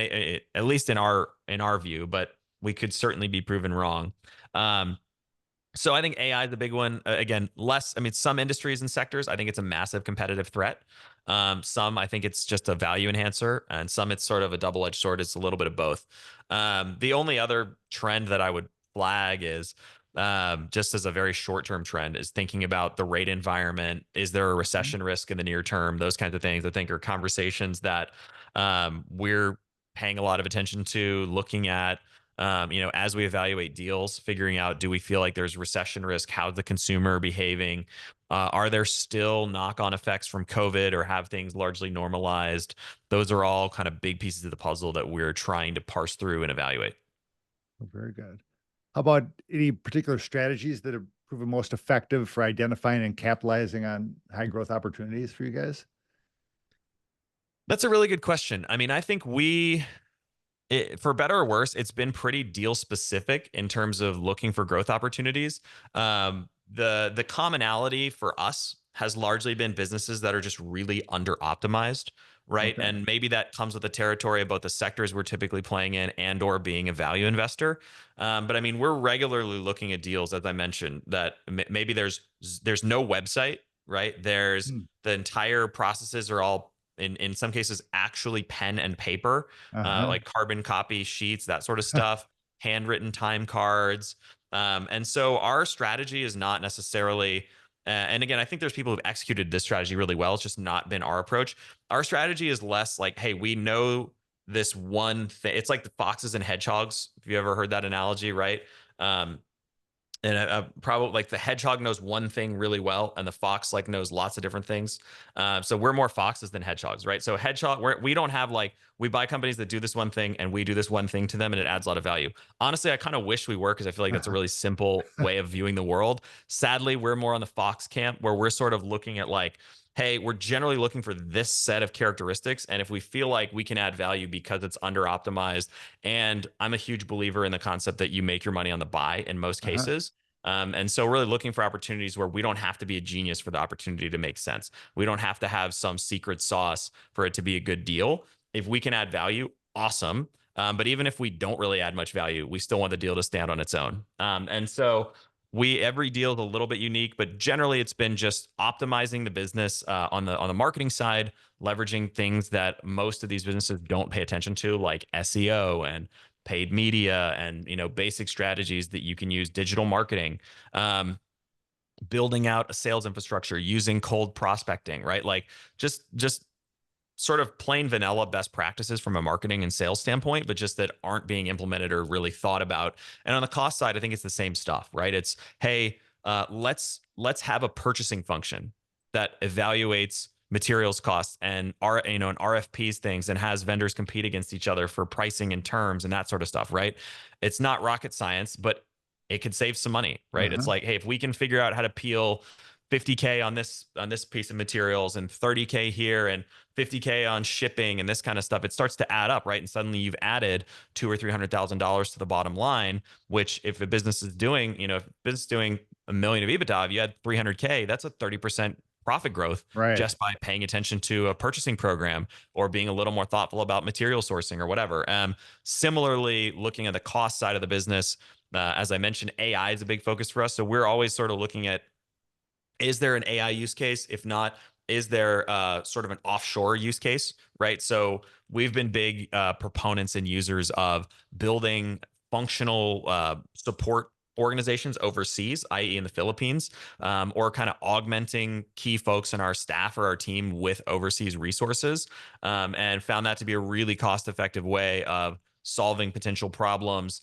at least in our view, but we could certainly be proven wrong. So I think AI is the big one. Again, less. I mean, some industries and sectors, I think it's a massive competitive threat. Some, I think it's just a value enhancer, and some it's sort of a double-edged sword. It's a little bit of both. The only other trend that I would flag is just as a very short-term trend, is thinking about the rate environment. Is there a Mhm. recession risk in the near term? Those kinds of things I think are conversations that we're paying a lot of attention to, looking at, as we evaluate deals, figuring out, do we feel like there's recession risk? How's the consumer behaving? Are there still knock-on effects from COVID, or have things largely normalized? Those are all kind of big pieces of the puzzle that we're trying to parse through and evaluate. Oh, very good. How about any particular strategies that have proven most effective for identifying and capitalizing on high growth opportunities for you guys? That's a really good question. I mean, I think for better or worse, it's been pretty deal specific in terms of looking for growth opportunities. The commonality for us has largely been businesses that are just really under optimized, right? Okay. And maybe that comes with the territory of both the sectors we're typically playing in and or being a value investor. But I mean, we're regularly looking at deals, as I mentioned, that maybe there's no website, right? There's Mm. the entire processes are all in some cases actually pen and paper, Uh-huh. like carbon copy sheets, that sort of stuff, handwritten time cards. And so our strategy is not necessarily, and again, I think there's people who've executed this strategy really well. It's just not been our approach. Our strategy is less like, hey, we know this one thing. It's like the foxes and hedgehogs. If you ever heard that analogy, right? Um, and probably like the hedgehog knows one thing really well, and the fox like knows lots of different things. So we're more foxes than hedgehogs, right? So hedgehog, we don't have like, we buy companies that do this one thing and we do this one thing to them, and it adds a lot of value. Honestly, I kind of wish we were, because I feel like that's a really simple way of viewing the world. Sadly, we're more on the fox camp, where we're sort of looking at like, hey, we're generally looking for this set of characteristics, and if we feel like we can add value because it's under optimized, and I'm a huge believer in the concept that you make your money on the buy in most Uh-huh. cases. And so, really looking for opportunities where we don't have to be a genius for the opportunity to make sense. We don't have to have some secret sauce for it to be a good deal. If we can add value, awesome. But even if we don't really add much value, we still want the deal to stand on its own. And so, every deal is a little bit unique, but generally it's been just optimizing the business on the marketing side, leveraging things that most of these businesses don't pay attention to, like SEO and paid media, and basic strategies that you can use, digital marketing, um, building out a sales infrastructure, using cold prospecting, right? Like just sort of plain vanilla best practices from a marketing and sales standpoint, but just that aren't being implemented or really thought about. And on the cost side, I think it's the same stuff, right? It's, hey, let's have a purchasing function that evaluates materials costs and and RFPs things, and has vendors compete against each other for pricing and terms and that sort of stuff, right? It's not rocket science, but it could save some money, right? It's Uh-huh. like, hey, if we can figure out how to peel 50K on this piece of materials, and 30K here, and 50K on shipping and this kind of stuff, it starts to add up, right? And suddenly you've added $200,000 or $300,000 to the bottom line. Which, if a business is doing, if a business is doing a million of EBITDA, if you had 300K, that's a 30% profit growth, Right. just by paying attention to a purchasing program, or being a little more thoughtful about material sourcing or whatever. Similarly, looking at the cost side of the business, as I mentioned, AI is a big focus for us. So we're always sort of looking at, is there an AI use case? If not, is there sort of an offshore use case, right? So we've been big proponents and users of building functional support organizations overseas, i.e., in the Philippines, or kind of augmenting key folks in our staff or our team with overseas resources, and found that to be a really cost-effective way of solving potential problems,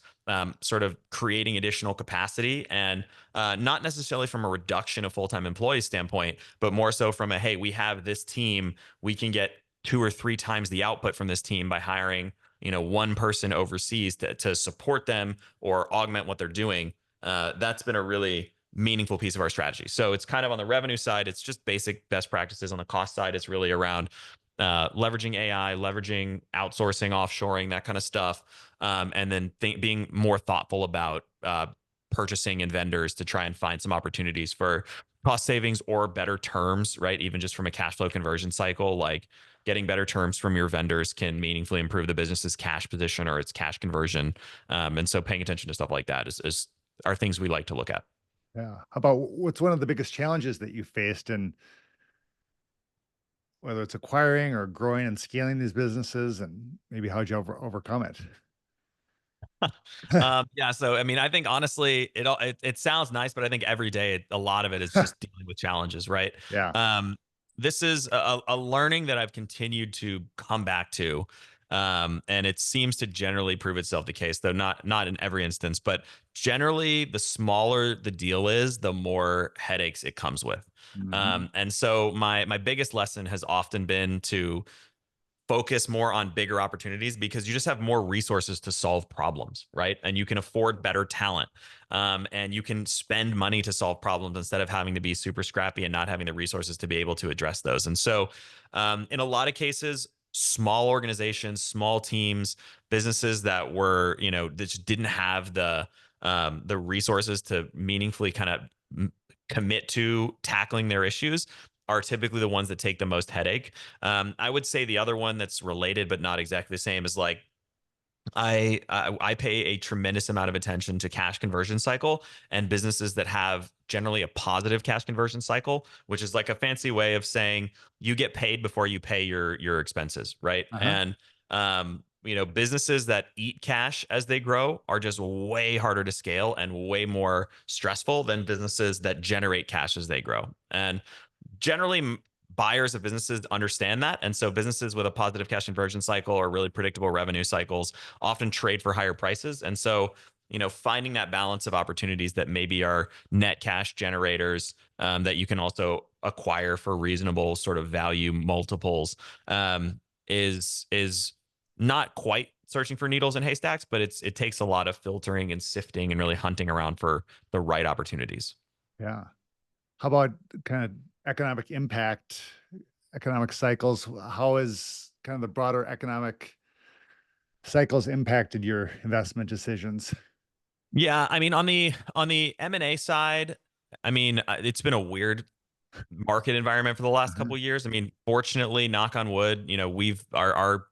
sort of creating additional capacity, and not necessarily from a reduction of full-time employees standpoint, but more so from a, hey, we have this team, we can get 2 or 3 times the output from this team by hiring one person overseas to support them or augment what they're doing. That's been a really meaningful piece of our strategy. So it's kind of on the revenue side, it's just basic best practices. On the cost side, it's really around leveraging AI, leveraging outsourcing, offshoring, that kind of stuff, and then being more thoughtful about purchasing and vendors to try and find some opportunities for cost savings or better terms, right? Even just from a cash flow conversion cycle, like getting better terms from your vendors can meaningfully improve the business's cash position or its cash conversion. And so paying attention to stuff like that is are things we like to look at. Yeah. How about what's one of the biggest challenges that you faced in whether it's acquiring or growing and scaling these businesses, and maybe how'd you overcome it? Yeah. So, I mean, I think honestly, it sounds nice, but I think every day, a lot of it is just dealing with challenges, right? Yeah. Um, this is a learning that I've continued to come back to. And it seems to generally prove itself the case, though not in every instance, but generally, the smaller the deal is, the more headaches it comes with. Mhm. And so my biggest lesson has often been to focus more on bigger opportunities because you just have more resources to solve problems, right? And you can afford better talent. And you can spend money to solve problems instead of having to be super scrappy and not having the resources to be able to address those. And so, in a lot of cases, small organizations, small teams, businesses that were, that just didn't have the resources to meaningfully kind of commit to tackling their issues are typically the ones that take the most headache. I would say the other one that's related but not exactly the same is like I pay a tremendous amount of attention to cash conversion cycle and businesses that have generally a positive cash conversion cycle, which is like a fancy way of saying you get paid before you pay your expenses, right? Uh-huh. And businesses that eat cash as they grow are just way harder to scale and way more stressful than businesses that generate cash as they grow. And generally buyers of businesses understand that. And so businesses with a positive cash conversion cycle or really predictable revenue cycles often trade for higher prices. And so, finding that balance of opportunities that maybe are net cash generators, that you can also acquire for reasonable sort of value multiples, is not quite searching for needles in haystacks, but it takes a lot of filtering and sifting and really hunting around for the right opportunities. Yeah. How about kind of economic impact, economic cycles? How is kind of the broader economic cycles impacted your investment decisions? Yeah, I mean, on the M&A side, I mean, it's been a weird market environment for the last Uh-huh. couple of years. I mean, fortunately, knock on wood, we've our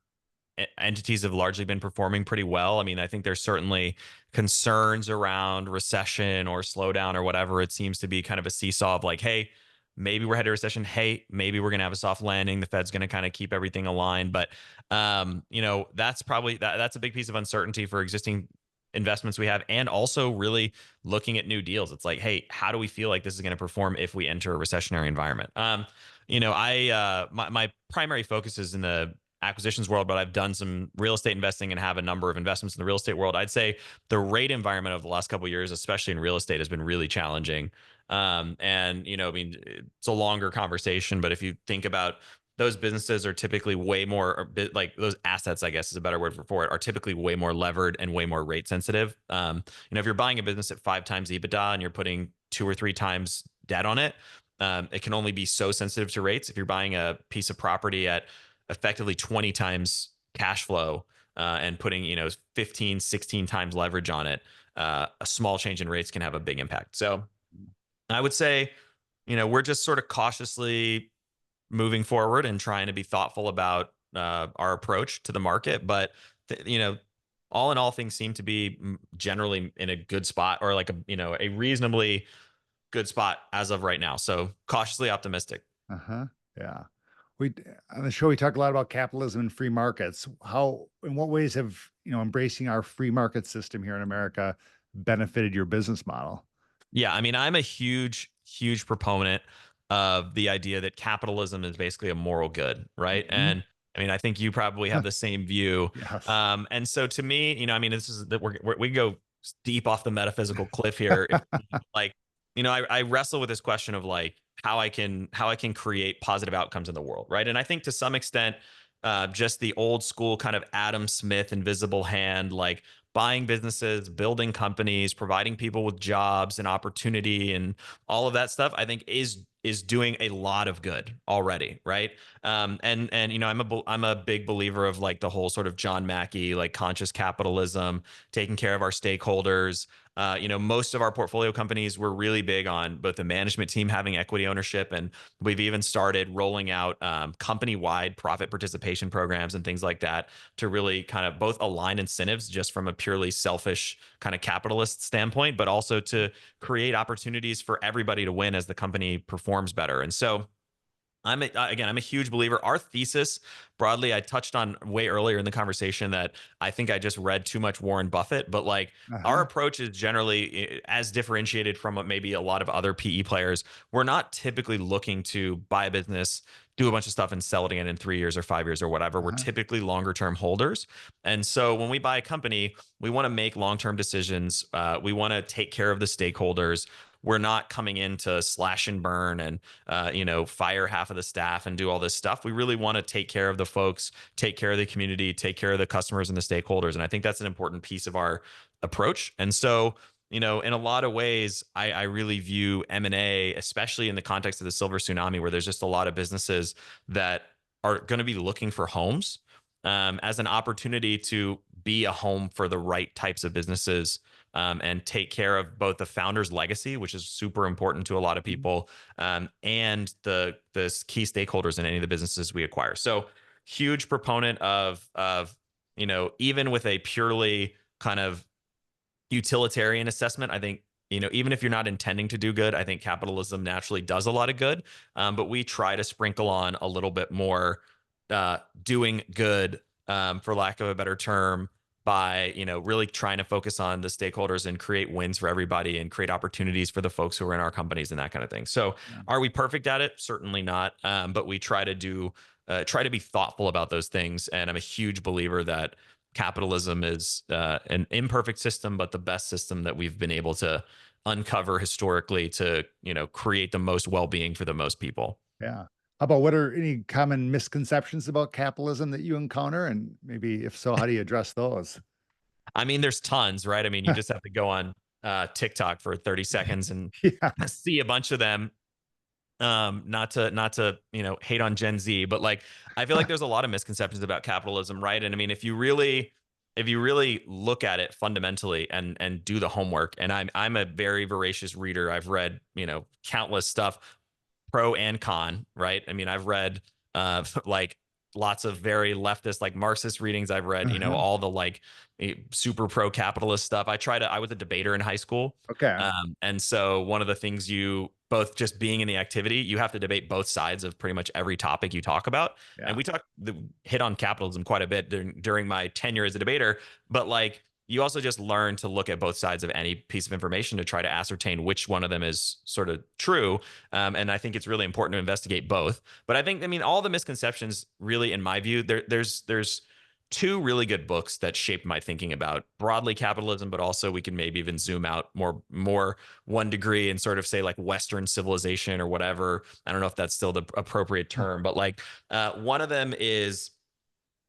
entities have largely been performing pretty well. I mean, I think there's certainly concerns around recession or slowdown or whatever. It seems to be kind of a seesaw of like, hey, maybe we're headed to recession. Hey, maybe we're going to have a soft landing. The Fed's going to kind of keep everything aligned. But, that's probably that's a big piece of uncertainty for existing investments we have, and also really looking at new deals. It's like, hey, how do we feel like this is going to perform if we enter a recessionary environment? My primary focus is in the acquisitions world, but I've done some real estate investing and have a number of investments in the real estate world. I'd say the rate environment of the last couple of years, especially in real estate, has been really challenging. And I mean, it's a longer conversation, but if you think about those businesses are typically way more like those assets, I guess is a better word for it, are typically way more levered and way more rate sensitive. If you're buying a business at 5 times EBITDA and you're putting 2 or 3 times debt on it, it can only be so sensitive to rates. If you're buying a piece of property at effectively 20 times cash flow, and putting 15 16 times leverage on it, a small change in rates can have a big impact. So I would say we're just sort of cautiously moving forward and trying to be thoughtful about our approach to the market, but all in all, things seem to be generally in a good spot, or like a reasonably good spot as of right now, so cautiously optimistic. Uh-huh. Yeah. We on the show we talk a lot about capitalism and free markets. How in what ways have, embracing our free market system here in America benefited your business model? Yeah, I mean, I'm a huge proponent of the idea that capitalism is basically a moral good, right? Mhm. And I mean, I think you probably have the same view. Yes. And so to me, I mean, this is that we go deep off the metaphysical cliff here. Like, I wrestle with this question of like how I can create positive outcomes in the world, right? And I think to some extent, just the old school kind of Adam Smith invisible hand, like buying businesses, building companies, providing people with jobs and opportunity and all of that stuff, I think is doing a lot of good already, right? And I'm a big believer of like the whole sort of John Mackey, like conscious capitalism, taking care of our stakeholders. Most of our portfolio companies were really big on both the management team having equity ownership, and we've even started rolling out company-wide profit participation programs and things like that to really kind of both align incentives just from a purely selfish kind of capitalist standpoint, but also to create opportunities for everybody to win as the company performs better. And so Again, I'm a huge believer. Our thesis broadly, I touched on way earlier in the conversation that I think I just read too much Warren Buffett, but like our Uh-huh. approach is generally as differentiated from what maybe a lot of other PE players. We're not typically looking to buy a business, do a bunch of stuff and sell it again in 3 years or 5 years or whatever. We're Uh-huh. typically longer term holders. And so when we buy a company, we want to make long term decisions. We want to take care of the stakeholders. We're not coming in to slash and burn and fire half of the staff and do all this stuff. We really want to take care of the folks, take care of the community, take care of the customers and the stakeholders. And I think that's an important piece of our approach. And so, in a lot of ways, I really view M&A, especially in the context of the silver tsunami, where there's just a lot of businesses that are going to be looking for homes, as an opportunity to be a home for the right types of businesses, and take care of both the founder's legacy, which is super important to a lot of Mhm. people, and the key stakeholders in any of the businesses we acquire. So huge proponent of even with a purely kind of utilitarian assessment, I think, even if you're not intending to do good, I think capitalism naturally does a lot of good. But we try to sprinkle on a little bit more doing good, for lack of a better term, by really trying to focus on the stakeholders and create wins for everybody and create opportunities for the folks who are in our companies and that kind of thing. So, Yeah. are we perfect at it? Certainly not. But we try to be thoughtful about those things. And I'm a huge believer that capitalism is an imperfect system, but the best system that we've been able to uncover historically to create the most well-being for the most people. Yeah. How about what are any common misconceptions about capitalism that you encounter? And maybe if so, how do you address those? I mean, there's tons, right? I mean, you just have to go on TikTok for 30 seconds and Yeah. see a bunch of them. Not to hate on Gen Z, but like I feel like there's a lot of misconceptions about capitalism, right? And I mean, if you really look at it fundamentally and do the homework, and I'm a very voracious reader. I've read countless stuff, pro and con, right? I mean, I've read like lots of very leftist, like Marxist readings. I've read, Uh-huh. all the like super pro capitalist stuff. I was a debater in high school. Okay. And so one of the things you both just being in the activity, you have to debate both sides of pretty much every topic you talk about. And Yeah. we hit on capitalism quite a bit during my tenure as a debater, but like you also just learn to look at both sides of any piece of information to try to ascertain which one of them is sort of true. And I think it's really important to investigate both. But I mean, all the misconceptions, really, in my view, there's two really good books that shaped my thinking about broadly capitalism, but also we can maybe even zoom out more 1 degree and sort of say like Western civilization or whatever. I don't know if that's still the appropriate term, but like one of them is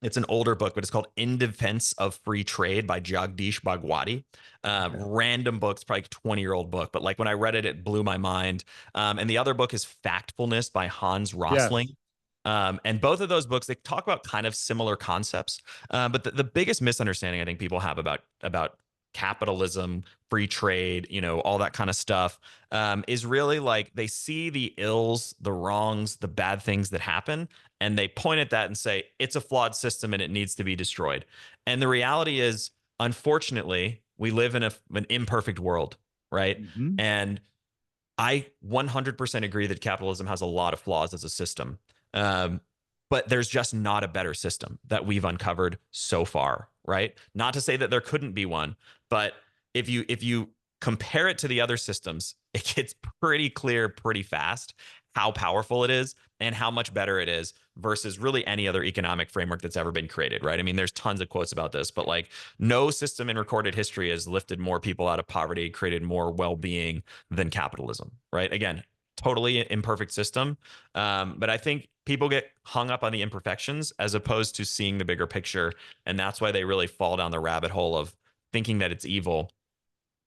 it's an older book, but it's called In Defense of Free Trade by Jagdish Bhagwati. Okay. Random book, it's probably like a 20-year-old book, but like when I read it, it blew my mind. And the other book is Factfulness by Hans Rosling. Yes. And both of those books, they talk about kind of similar concepts. But the biggest misunderstanding I think people have about capitalism, free trade, all that kind of stuff, is really like they see the ills, the wrongs, the bad things that happen, and they point at that and say it's a flawed system and it needs to be destroyed. And the reality is, unfortunately, we live in an imperfect world, right? Mhm. And I 100% agree that capitalism has a lot of flaws as a system. Um, but there's just not a better system that we've uncovered so far, right? Not to say that there couldn't be one, but if you compare it to the other systems, it gets pretty clear pretty fast how powerful it is and how much better it is versus really any other economic framework that's ever been created, right? I mean, there's tons of quotes about this, but like no system in recorded history has lifted more people out of poverty, created more well-being than capitalism, right? Again, totally imperfect system. But I think people get hung up on the imperfections as opposed to seeing the bigger picture. And that's why they really fall down the rabbit hole of thinking that it's evil.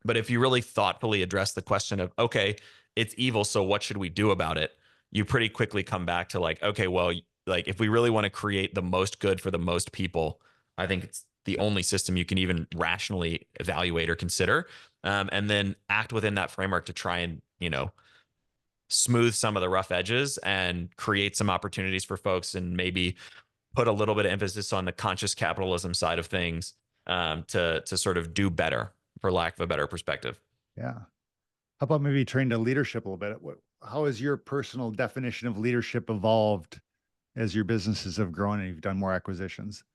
But if you really thoughtfully address the question of, okay, it's evil, so what should we do about it? You pretty quickly come back to like, okay, well, like if we really want to create the most good for the most people, I think it's the only system you can even rationally evaluate or consider, and then act within that framework to try and smooth some of the rough edges and create some opportunities for folks and maybe put a little bit of emphasis on the conscious capitalism side of things, to sort of do better, for lack of a better perspective. Yeah. How about maybe turning to leadership a little bit? How has your personal definition of leadership evolved as your businesses have grown and you've done more acquisitions?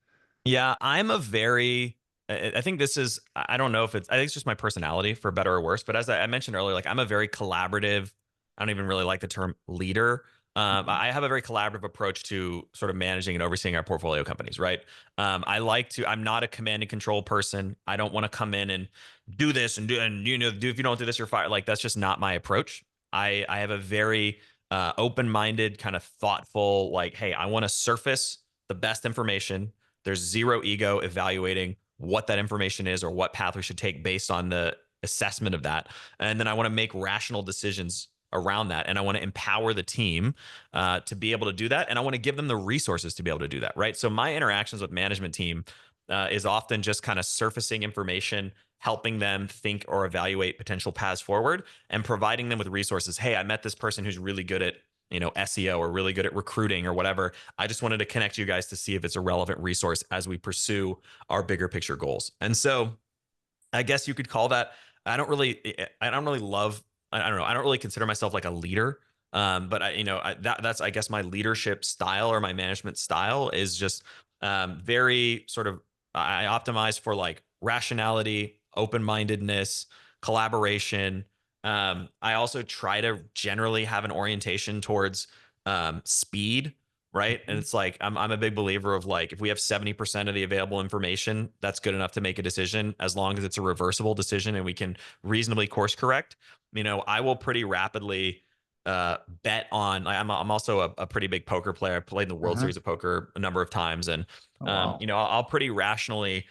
Yeah, I'm a very I think this is I don't know if it's I think it's just my personality for better or worse, but as I mentioned earlier, like I'm a very collaborative, I don't even really like the term leader. Mhm. I have a very collaborative approach to sort of managing and overseeing our portfolio companies, right? I'm not a command and control person. I don't want to come in and do this and do if you don't do this, you're fired. Like that's just not my approach. I have a very open-minded, kind of thoughtful, like, hey, I want to surface the best information. There's zero ego evaluating what that information is or what path we should take based on the assessment of that. And then I want to make rational decisions around that. And I want to empower the team to be able to do that. And I want to give them the resources to be able to do that. Right. So my interactions with management team is often just kind of surfacing information, helping them think or evaluate potential paths forward, and providing them with resources. Hey, I met this person who's really good at SEO or really good at recruiting or whatever. I just wanted to connect you guys to see if it's a relevant resource as we pursue our bigger picture goals. And so I guess you could call that. I don't really love. I don't know. I don't really consider myself like a leader. But that's I guess my leadership style or my management style is just very sort of. I optimize for like rationality, open mindedness, collaboration. I also try to generally have an orientation towards speed, right? And Mhm. it's like I'm a big believer of like if we have 70% of the available information, that's good enough to make a decision as long as it's a reversible decision and we can reasonably course correct. I will pretty rapidly bet on I'm also a pretty big poker player. I played in the World Uh-huh. Series of Poker a number of times and Oh, wow. I'll pretty rationally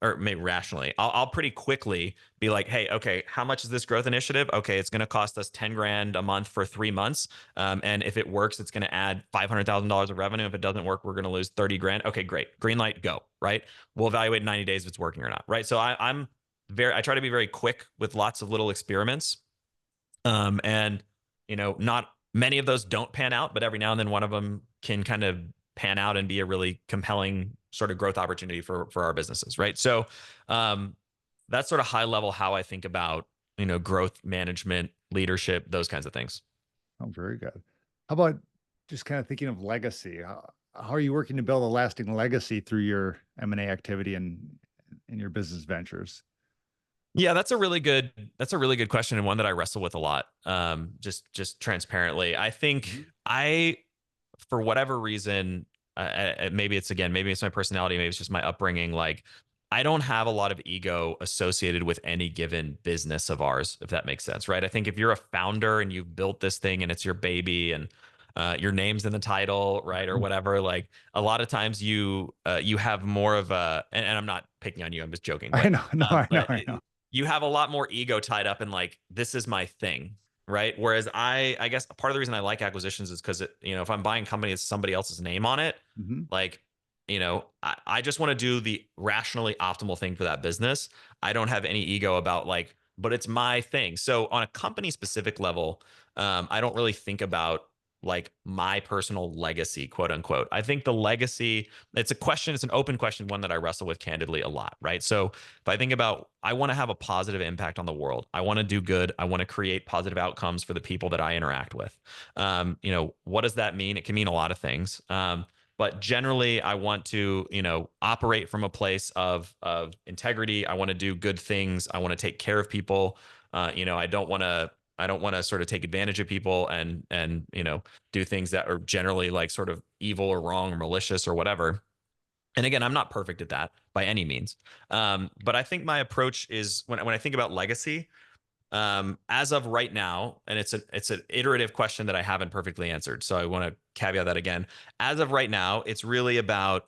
or maybe rationally, I'll pretty quickly be like, hey, okay, how much is this growth initiative? Okay, it's going to cost us 10 grand a month for 3 months. And if it works, it's going to add $500,000 of revenue. If it doesn't work, we're going to lose 30 grand. Okay, great. Green light, go. Right. We'll evaluate in 90 days if it's working or not. Right. So I try to be very quick with lots of little experiments. And not many of those don't pan out, but every now and then one of them can kind of pan out and be a really compelling sort of growth opportunity for our businesses. Right. So, um, that's sort of high level how I think about, growth management, leadership, those kinds of things. Oh, very good. How about just kind of thinking of legacy? How are you working to build a lasting legacy through your M&A activity and in your business ventures? Yeah, that's a really good question and one that I wrestle with a lot. Just transparently, I think Mhm. for whatever reason, maybe it's my personality, maybe it's just my upbringing. Like, I don't have a lot of ego associated with any given business of ours, if that makes sense, right? I think if you're a founder and you've built this thing and it's your baby and your name's in the title, right, or whatever, like a lot of times you have more of and I'm not picking on you, I'm just joking, I but know, no, I know, I know. you have a lot more ego tied up in like this is my thing, right? Whereas I guess part of the reason I like acquisitions is because if I'm buying a company with somebody else's name on it, Mhm. like I just want to do the rationally optimal thing for that business. I don't have any ego about like, but it's my thing. So on a company specific level, I don't really think about like my personal legacy, quote unquote. I think the legacy, it's an open question, one that I wrestle with candidly a lot, right? So if I think about, I want to have a positive impact on the world. I want to do good. I want to create positive outcomes for the people that I interact with. What does that mean? It can mean a lot of things. But generally, I want to, operate from a place of integrity. I want to do good things. I want to take care of people. I don't want to sort of take advantage of people and do things that are generally like sort of evil or wrong or malicious or whatever. And again, I'm not perfect at that by any means. But I think my approach is when I think about legacy, as of right now, and it's an iterative question that I haven't perfectly answered. So I want to caveat that again. As of right now, it's really about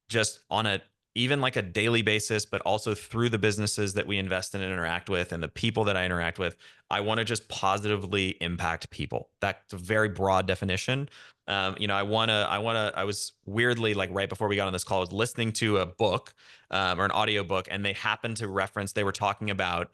just on a even like a daily basis, but also through the businesses that we invest in and interact with and the people that I interact with, I want to just positively impact people. That's a very broad definition. I was weirdly like right before we got on this call, I was listening to a book or an audio book, and they happened to reference, they were talking about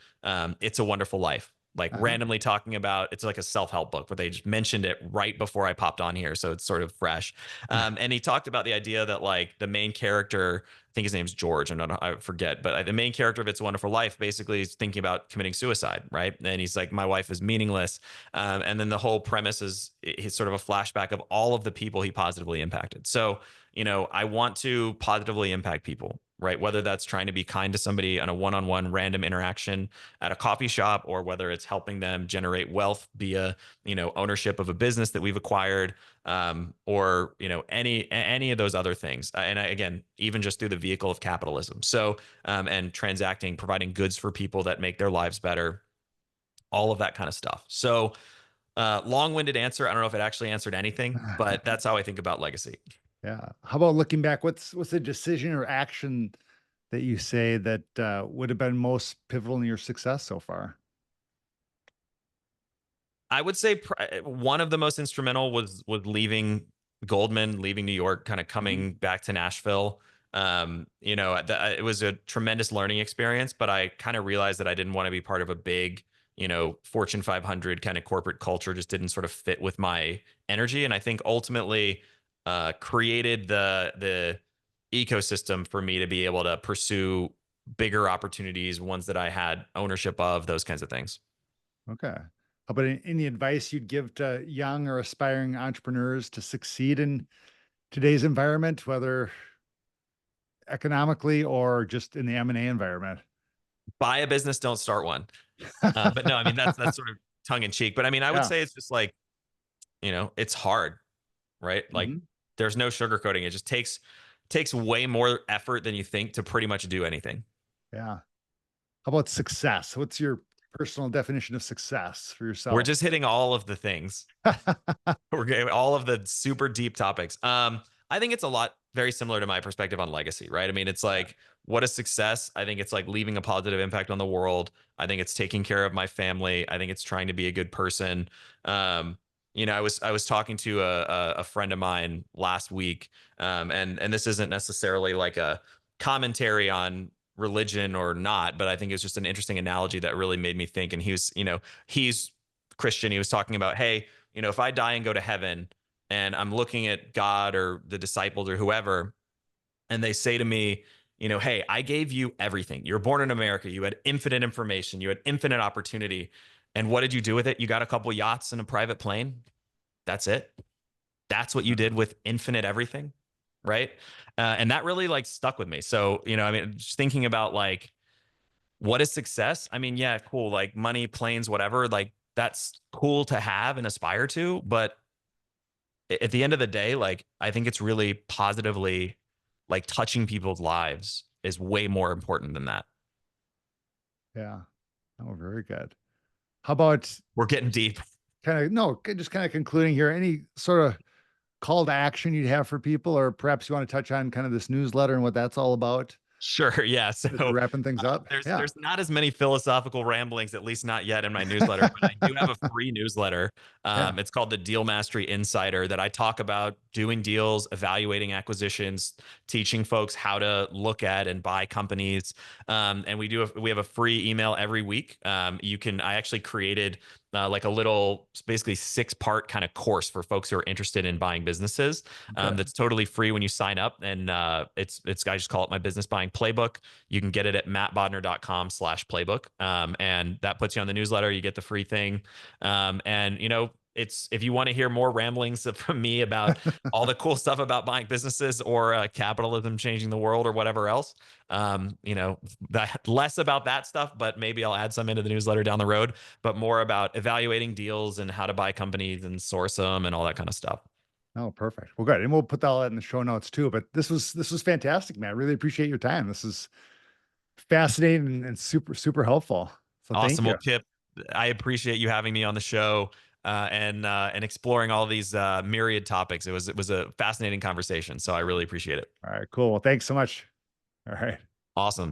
It's a Wonderful Life. like Uh-huh. randomly talking about, it's like a self-help book, but they just mentioned it right before I popped on here. So it's sort of fresh. And he talked about the idea that like the main character, I think his name's George, I forget, but the main character of It's a Wonderful Life basically is thinking about committing suicide, right? And he's like, my wife is meaningless. And then the whole premise is he's sort of a flashback of all of the people he positively impacted. So, I want to positively impact people, right? Whether that's trying to be kind to somebody on a one-on-one random interaction at a coffee shop, or whether it's helping them generate wealth via, ownership of a business that we've acquired, or any of those other things. And again, even just through the vehicle of capitalism. So, and transacting, providing goods for people that make their lives better, all of that kind of stuff. So, long-winded answer. I don't know if it actually answered anything, but that's how I think about legacy. Yeah. How about looking back? What's a decision or action that you say that would have been most pivotal in your success so far? I would say one of the most instrumental was leaving Goldman, leaving New York, kind of Mhm. coming back to Nashville. It was a tremendous learning experience, but I kind of realized that I didn't want to be part of a big, Fortune 500 kind of corporate culture. Just didn't sort of fit with my energy, and I think ultimately created the ecosystem for me to be able to pursue bigger opportunities, ones that I had ownership of, those kinds of things. Okay. How about any advice you'd give to young or aspiring entrepreneurs to succeed in today's environment, whether economically or just in the M&A environment? Buy a business, don't start one. But no, I mean that's sort of tongue in cheek. But I mean, I would Yeah. say it's just like, it's hard, right? Like Mhm. there's no sugarcoating. It just takes way more effort than you think to pretty much do anything. Yeah. How about success? What's your personal definition of success for We're yourself? just hitting all of the things. We're getting all of the super deep topics. I think it's a lot very similar to my perspective on legacy, right? I mean, it's Yeah. like, what is success? I think it's like leaving a positive impact on the world. I think it's taking care of my family. I think it's trying to be a good person. Um, I was talking to a friend of mine last week, and this isn't necessarily like a commentary on religion or not, but I think it's just an interesting analogy that really made me think. And he's Christian. He was talking about, hey, if I die and go to heaven and I'm looking at God or the disciples or whoever, and they say to me, hey, I gave you everything. You were born in America. You had infinite information. You had infinite opportunity. And what did you do with it? You got a couple yachts and a private plane. That's it. That's what you did with infinite everything. Right. And that really like stuck with me. So, I mean, just thinking about like, what is success? I mean, yeah, cool. Like money, planes, whatever. Like that's cool to have and aspire to. But at the end of the day, like I think it's really positively like touching people's lives is way more important than that. Yeah. Oh, very good. How about We're getting deep. kind of no, just kind of concluding here, any sort of call to action you'd have for people, or perhaps you want to touch on kind of this newsletter and what that's all about Sure. Yeah. as we're So wrapping things up? there's Yeah. there's not as many philosophical ramblings, at least not yet, in my newsletter, but I do have a free newsletter. Yeah. It's called the Deal Mastery Insider, that I talk about doing deals, evaluating acquisitions, teaching folks how to look at and buy companies. And we have a free email every week. I actually created like a little, basically 6-part kind of course for folks who are interested in buying businesses. Okay. That's totally free when you sign up, and I just call it my business buying playbook. You can get it at mattbodnar.com/playbook. And that puts you on the newsletter. You get the free thing. And it's, if you want to hear more ramblings from me about all the cool stuff about buying businesses, or capitalism changing the world, or whatever else, that less about that stuff, but maybe I'll add some into the newsletter down the road, but more about evaluating deals and how to buy companies and source them and all that kind of stuff. Oh, perfect. Well, good. And we'll put all that in the show notes too. But this was fantastic, man. Really appreciate your time. This is fascinating and super, super helpful. So thank Awesome. Well, you. Kip, I appreciate you having me on the show, and exploring all these myriad topics. It was a fascinating conversation, so I really appreciate it. All right, cool. Well, thanks so much. All right. Awesome.